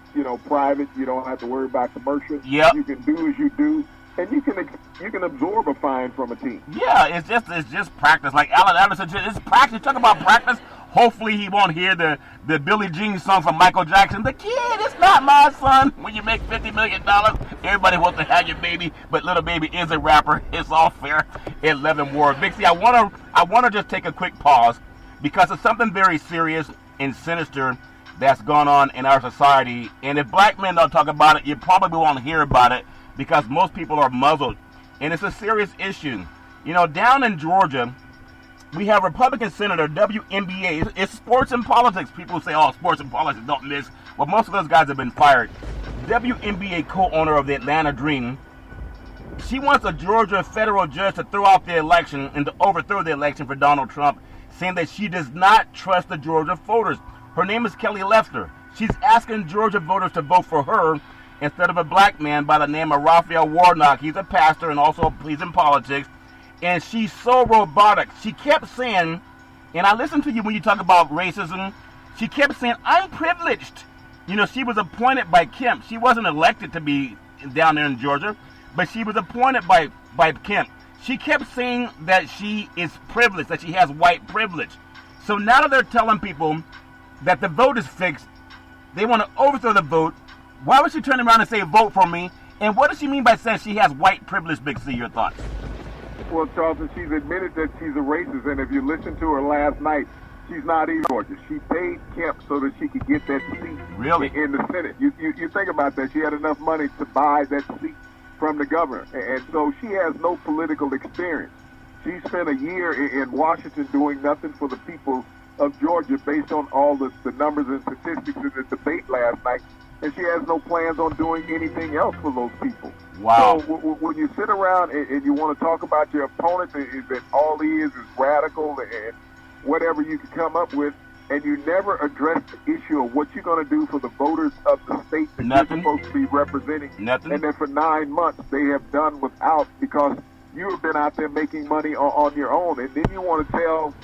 private. You don't have to worry about commercials. Yep. You can do as you do. And you can absorb a fine from a team. Yeah, it's just practice. Like Allen Iverson said, it's practice. Talk about practice. Hopefully he won't hear the Billie Jean song from Michael Jackson. The kid is not my son. When you make $50 million, everybody wants to have your baby, but little baby is a rapper. It's all fair. 11 Ward. Big C, I wanna just take a quick pause because it's something very serious and sinister that's gone on in our society. And if black men don't talk about it, you probably won't hear about it, because most people are muzzled. And it's a serious issue. Down in Georgia, we have Republican Senator WNBA. It's sports and politics. People say, oh, sports and politics don't miss. Well, most of those guys have been fired. WNBA co-owner of the Atlanta Dream, she wants a Georgia federal judge to throw out the election and to overthrow the election for Donald Trump, saying that she does not trust the Georgia voters. Her name is Kelly Lester. She's asking Georgia voters to vote for her instead of a black man by the name of Raphael Warnock. He's a pastor and also he's in politics. And she's so robotic. She kept saying, and I listened to you when you talk about racism, she kept saying, I'm privileged. She was appointed by Kemp. She wasn't elected to be down there in Georgia, but she was appointed by Kemp. She kept saying that she is privileged, that she has white privilege. So now that they're telling people that the vote is fixed, they want to overthrow the vote. Why would she turn around and say, vote for me? And what does she mean by saying she has white privilege, Big C? Your thoughts? Well, Charleston, she's admitted that she's a racist, and if you listen to her last night, she's not even Georgia. She paid Kemp so that she could get that seat Really? in the Senate. You think about that. She had enough money to buy that seat from the governor, and so she has no political experience. She spent a year in Washington doing nothing for the people of Georgia based on all the numbers and statistics in the debate last night. And she has no plans on doing anything else for those people. Wow. So when you sit around and you want to talk about your opponent, is that all he is radical and whatever you can come up with, and you never address the issue of what you're going to do for the voters of the state that Nothing. you're supposed to be representing. Nothing. And then for 9 months, they have done without because you have been out there making money on your own. And then you want to tell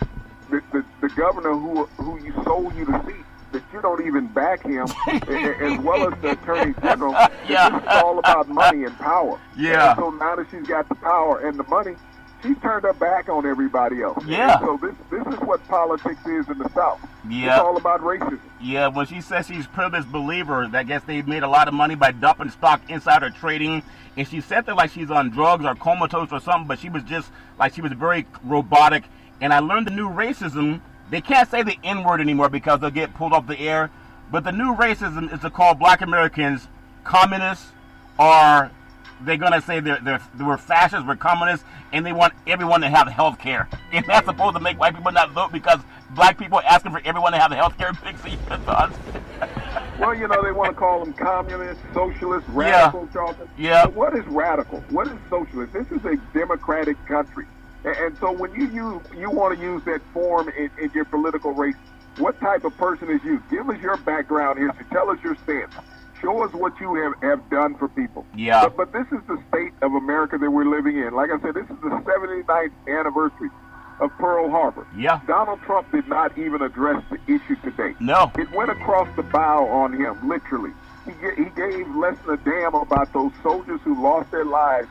the governor who you sold you the seat that you don't even back him, as well as the attorney general. Yeah. It's all about money and power. Yeah. And so now that she's got the power and the money, she's turned her back on everybody else. Yeah. And so this is what politics is in the South. Yeah. It's all about racism. Yeah, when she says she's a privileged believer, I guess they made a lot of money by dumping stock insider trading. And she said that like she's on drugs or comatose or something, but she was just like she was very robotic. And I learned the new racism. They can't say the N-word anymore because they'll get pulled off the air. But the new racism is to call black Americans communists or they're going to say we're fascists, we're communists, and they want everyone to have health care. And that's supposed to make white people not vote because black people are asking for everyone to have health care. Big C, your thoughts? Well, they want to call them communists, socialists, radical, Charlton. Yeah. But what is radical? What is socialist? This is a democratic country. And so when you want to use that form in your political race, what type of person is you? Give us your background history. Tell us your stance. Show us what you have done for people. Yeah. But this is the state of America that we're living in. Like I said, this is the 79th anniversary of Pearl Harbor. Yeah. Donald Trump did not even address the issue today. No. It went across the bow on him, literally. He gave less than a damn about those soldiers who lost their lives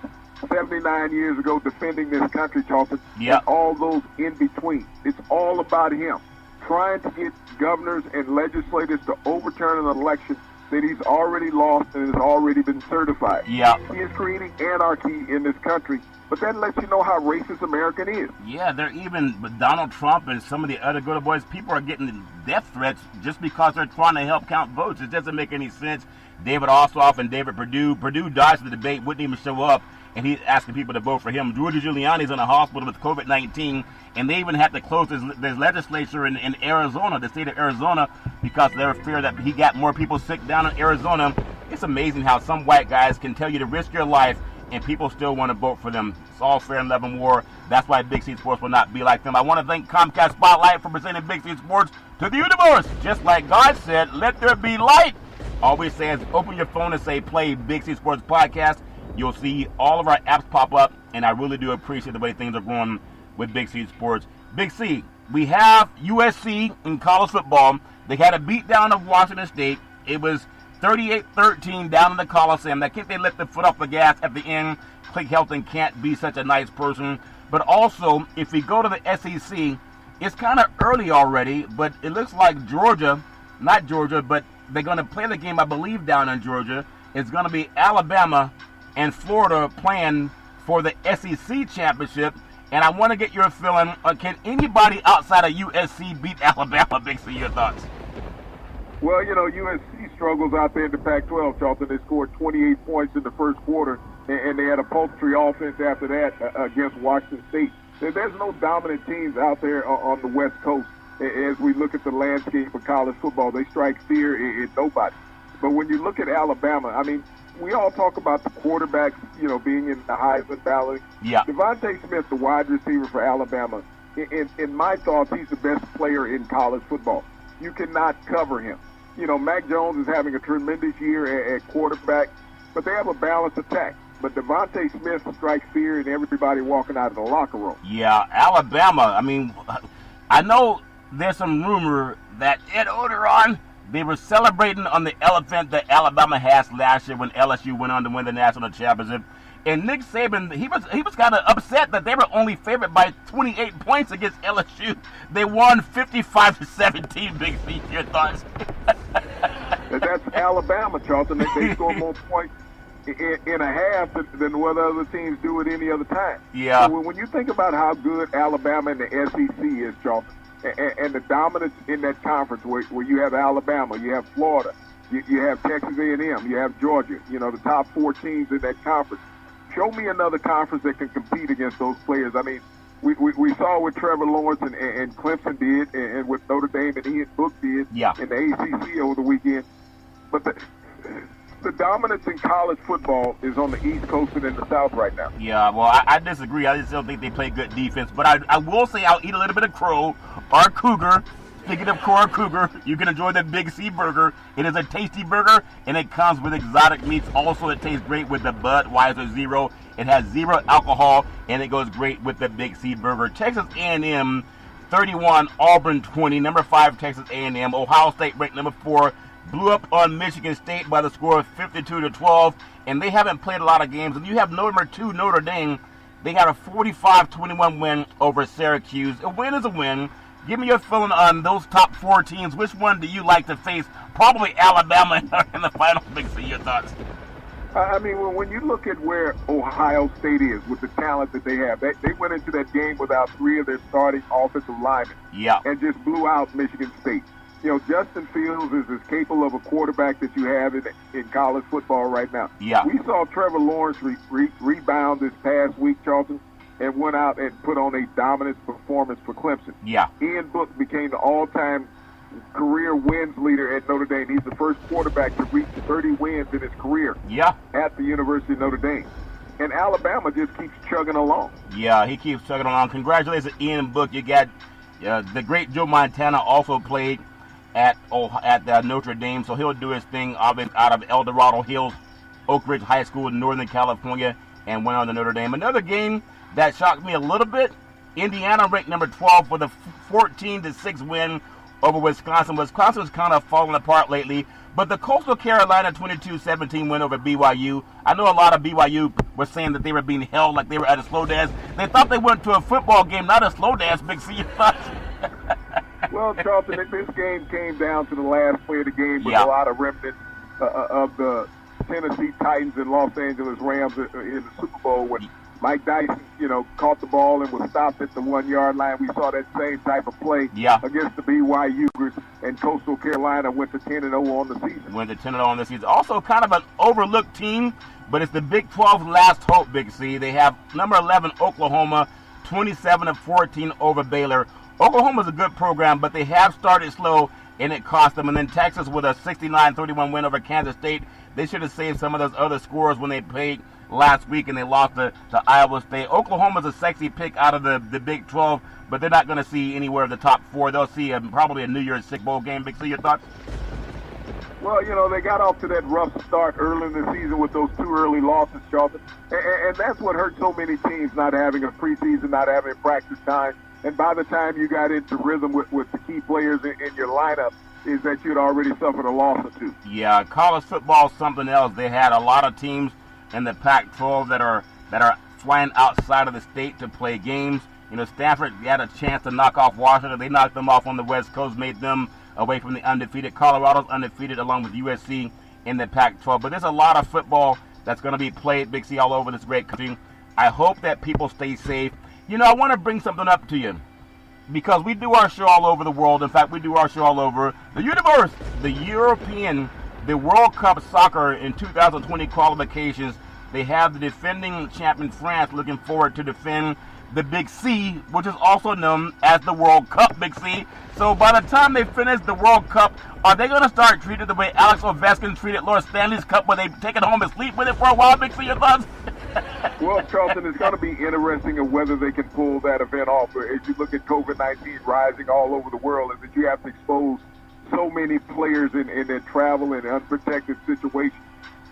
79 years ago defending this country, Charlton, Yep. and all those in between. It's all about him trying to get governors and legislators to overturn an election that he's already lost and has already been certified. Yeah. He is creating anarchy in this country, but that lets you know how racist America is. Yeah, but Donald Trump and some of the other good boys, people are getting death threats just because they're trying to help count votes. It doesn't make any sense. David Ossoff and David Perdue dodged the debate, wouldn't even show up, and he's asking people to vote for him. Rudy Giuliani's in a hospital with COVID-19, and they even had to close his legislature in Arizona, the state of Arizona, because they were fear that he got more people sick down in Arizona. It's amazing how some white guys can tell you to risk your life, and people still want to vote for them. It's all fair and love and war. That's why Big C Sports will not be like them. I want to thank Comcast Spotlight for presenting Big C Sports to the universe. Just like God said, let there be light. All we say is open your phone and say play Big C Sports Podcast. You'll see all of our apps pop up, and I really do appreciate the way things are going with Big C Sports. Big C, we have USC in college football. They had a beatdown of Washington State. It was 38-13 down in the Coliseum. I think they let the foot off the gas at the end. Click Helton can't be such a nice person. But also, if we go to the SEC, it's kind of early already, but it looks like not Georgia, but they're going to play the game, I believe, down in Georgia. It's going to be Alabama and Florida playing for the SEC championship. And I want to get your feeling, can anybody outside of USC beat Alabama? Big C, your thoughts? Well, USC struggles out there in the Pac-12, Charlton. They scored 28 points in the first quarter, and they had a poultry offense after that against Washington State. There's no dominant teams out there on the West Coast. As we look at the landscape of college football, they strike fear in nobody. But when you look at Alabama, I mean, we all talk about the quarterbacks, being in the Heisman ballot. Yeah. Devontae Smith, the wide receiver for Alabama, in my thoughts, he's the best player in college football. You cannot cover him. Mac Jones is having a tremendous year at quarterback, but they have a balanced attack. But Devontae Smith strikes fear in everybody walking out of the locker room. Yeah, Alabama, I mean, I know there's some rumor that Ed Ogeron, they were celebrating on the elephant that Alabama has last year when LSU went on to win the national championship. And Nick Saban, he was kind of upset that they were only favored by 28 points against LSU. They won 55-17. Big C, your thoughts? That's Alabama, Charlton. They score more points in a half than what other teams do at any other time. Yeah. So when you think about how good Alabama and the SEC is, Charlton, and the dominance in that conference where you have Alabama, you have Florida, you have Texas A&M, you have Georgia, the top four teams in that conference. Show me another conference that can compete against those players. I mean, we saw what Trevor Lawrence and Clemson did, and what Notre Dame and Ian Book did in the ACC over the weekend. But the dominance in college football is on the East Coast and in the South right now. Yeah, well, I disagree. I just don't think they play good defense. But I will say I'll eat a little bit of crow or cougar. Speaking of crow or cougar, you can enjoy the Big C burger. It is a tasty burger, and it comes with exotic meats. Also, it tastes great with the Budweiser Zero. It has 0 alcohol, and it goes great with the Big C burger. Texas A&M 31, Auburn 20. Number 5, Texas A&M. Ohio State ranked number 4. Blew up on Michigan State by the score of 52-12, and they haven't played a lot of games. And you have number 2, Notre Dame. They got a 45-21 win over Syracuse. A win is a win. Give me your feeling on those top 4 teams. Which one do you like to face? Probably Alabama in the final. Big C, your thoughts? I mean, when you look at where Ohio State is with the talent that they have, they went into that game without 3 of their starting offensive linemen. Yeah. And just blew out Michigan State. Justin Fields is as capable of a quarterback that you have in college football right now. Yeah. We saw Trevor Lawrence rebound this past week, Charlton, and went out and put on a dominant performance for Clemson. Yeah. Ian Book became the all-time career wins leader at Notre Dame. He's the first quarterback to reach 30 wins in his career at the University of Notre Dame. And Alabama just keeps chugging along. Yeah, he keeps chugging along. Congratulations, Ian Book. You got the great Joe Montana also played at Notre Dame, so he'll do his thing out of El Dorado Hills, Oak Ridge High School in Northern California, and went on to Notre Dame. Another game that shocked me a little bit, Indiana ranked number 12 for the 14-6 win over Wisconsin. Wisconsin's kind of falling apart lately, but the Coastal Carolina 22-17 win over BYU. I know a lot of BYU were saying that they were being held like they were at a slow dance. They thought they went to a football game, not a slow dance, Big C. Well, Charlton, this game came down to the last play of the game with a lot of remnants of the Tennessee Titans and Los Angeles Rams in the Super Bowl when Mike Dyson, caught the ball and was stopped at the 1-yard line. We saw that same type of play against the BYU group, and Coastal Carolina went to 10-0 on the season. Went to 10-0 on the season. Also kind of an overlooked team, but it's the Big 12 last hope, Big C. They have number 11, Oklahoma, 27-14 over Baylor. Oklahoma's a good program, but they have started slow, and it cost them. And then Texas with a 69-31 win over Kansas State. They should have saved some of those other scores when they played last week and they lost to Iowa State. Oklahoma's a sexy pick out of the Big 12, but they're not going to see anywhere in the top 4. They'll see probably a New Year's Six bowl game. Big C, your thoughts? Well, they got off to that rough start early in the season with those 2 early losses, Charlton. And that's what hurt so many teams, not having a preseason, not having practice time. And by the time you got into rhythm with the key players in your lineup, is that you'd already suffered a loss or 2. Yeah, college football is something else. They had a lot of teams in the Pac-12 that are flying outside of the state to play games. Stanford had a chance to knock off Washington. They knocked them off on the West Coast, made them away from the undefeated. Colorado's undefeated along with USC in the Pac-12. But there's a lot of football that's going to be played, Big C, all over this great country. I hope that people stay safe. I want to bring something up to you because we do our show all over the world. In fact, we do our show all over the universe. The World Cup soccer in 2020 qualifications. They have the defending champion France looking forward to defend the Big C, which is also known as the World Cup, Big C. So by the time they finish the World Cup, are they going to start treating the way Alex Ovechkin treated Lord Stanley's Cup, where they take it home and sleep with it for a while, Big C? Your thoughts? Well, Charlton, it's going to be interesting of whether they can pull that event off. As you look at COVID-19 rising all over the world, and that you have to expose so many players in their travel and unprotected situations.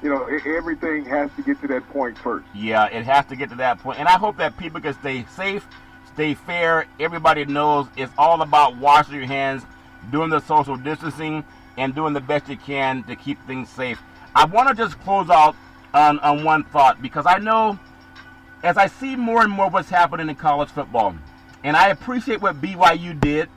Everything has to get to that point first. Yeah, it has to get to that point. And I hope that people can stay safe, stay fair. Everybody knows it's all about washing your hands, doing the social distancing, and doing the best you can to keep things safe. I want to just close out on one thought, because I know as I see more and more what's happening in college football, and I appreciate what BYU did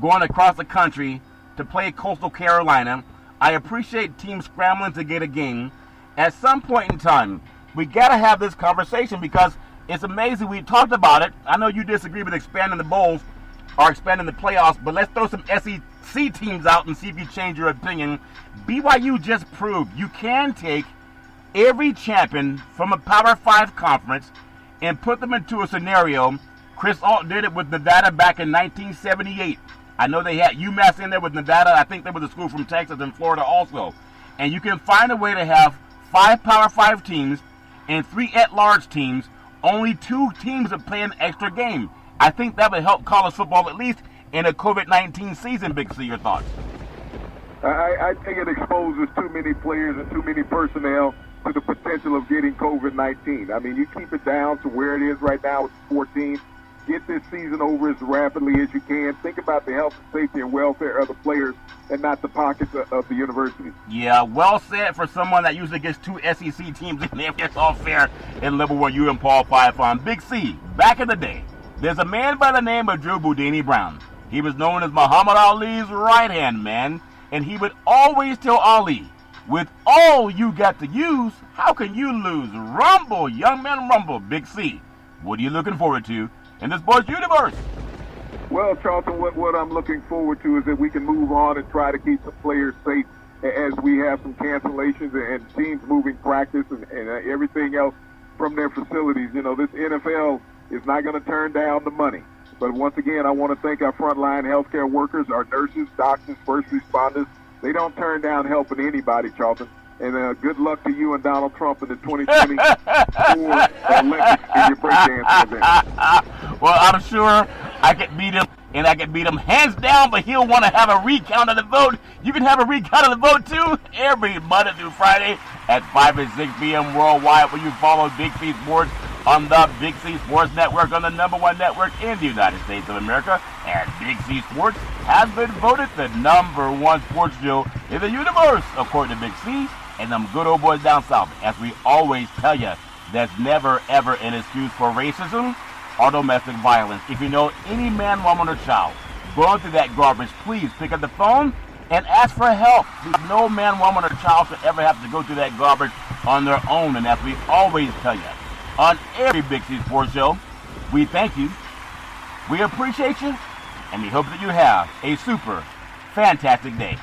going across the country to play Coastal Carolina. I appreciate teams scrambling to get a game. At some point in time, we got to have this conversation because it's amazing. We talked about it. I know you disagree with expanding the bowls or expanding the playoffs, but let's throw some SEC teams out and see if you change your opinion. BYU just proved you can take every champion from a Power 5 conference and put them into a scenario. Chris Ault did it with Nevada back in 1978. I know they had UMass in there with Nevada. I think there was a school from Texas and Florida also. And you can find a way to have 5 Power 5 teams and 3 at-large teams. Only 2 teams are playing extra game. I think that would help college football at least in a COVID-19 season, Big C. Your thoughts? I think it exposes too many players and too many personnel to the potential of getting COVID-19. I mean, you keep it down to where it is right now with 14. Get this season over as rapidly as you can. Think about the health and safety and welfare of the players and not the pockets of the university. Yeah, well said for someone that usually gets 2 SEC teams in there. It's all fair in level where you and Paul Fife on. Big C, back in the day, there's a man by the name of Drew Boudini Brown. He was known as Muhammad Ali's right-hand man, and he would always tell Ali, with all you got to use, how can you lose? Rumble, young man, rumble. Big C, what are you looking forward to in this boy's universe? Well, Charlton, what I'm looking forward to is that we can move on and try to keep some players safe as we have some cancellations and teams moving practice and everything else from their facilities. You know, this NFL is not going to turn down the money. But once again, I want to thank our frontline healthcare workers, our nurses, doctors, first responders. They don't turn down helping anybody, Charlton. And good luck to you and Donald Trump in the 2024 Olympics in your breakdance event. Well, I'm sure I could beat him, and I could beat him hands down, but he'll want to have a recount of the vote. You can have a recount of the vote, too, every Monday through Friday at 5 and 6 p.m. worldwide, where you follow Big C Sports on the Big C Sports Network, on the #1 network in the United States of America. And Big C Sports has been voted the #1 sports show in the universe, according to Big C and them good old boys down south. As we always tell you, there's never, ever an excuse for racism or domestic violence. If you know any man, woman, or child going through that garbage, please pick up the phone and ask for help. No man, woman, or child should ever have to go through that garbage on their own. And as we always tell you, on every Big C Sports Show, we thank you, we appreciate you, and we hope that you have a super fantastic day.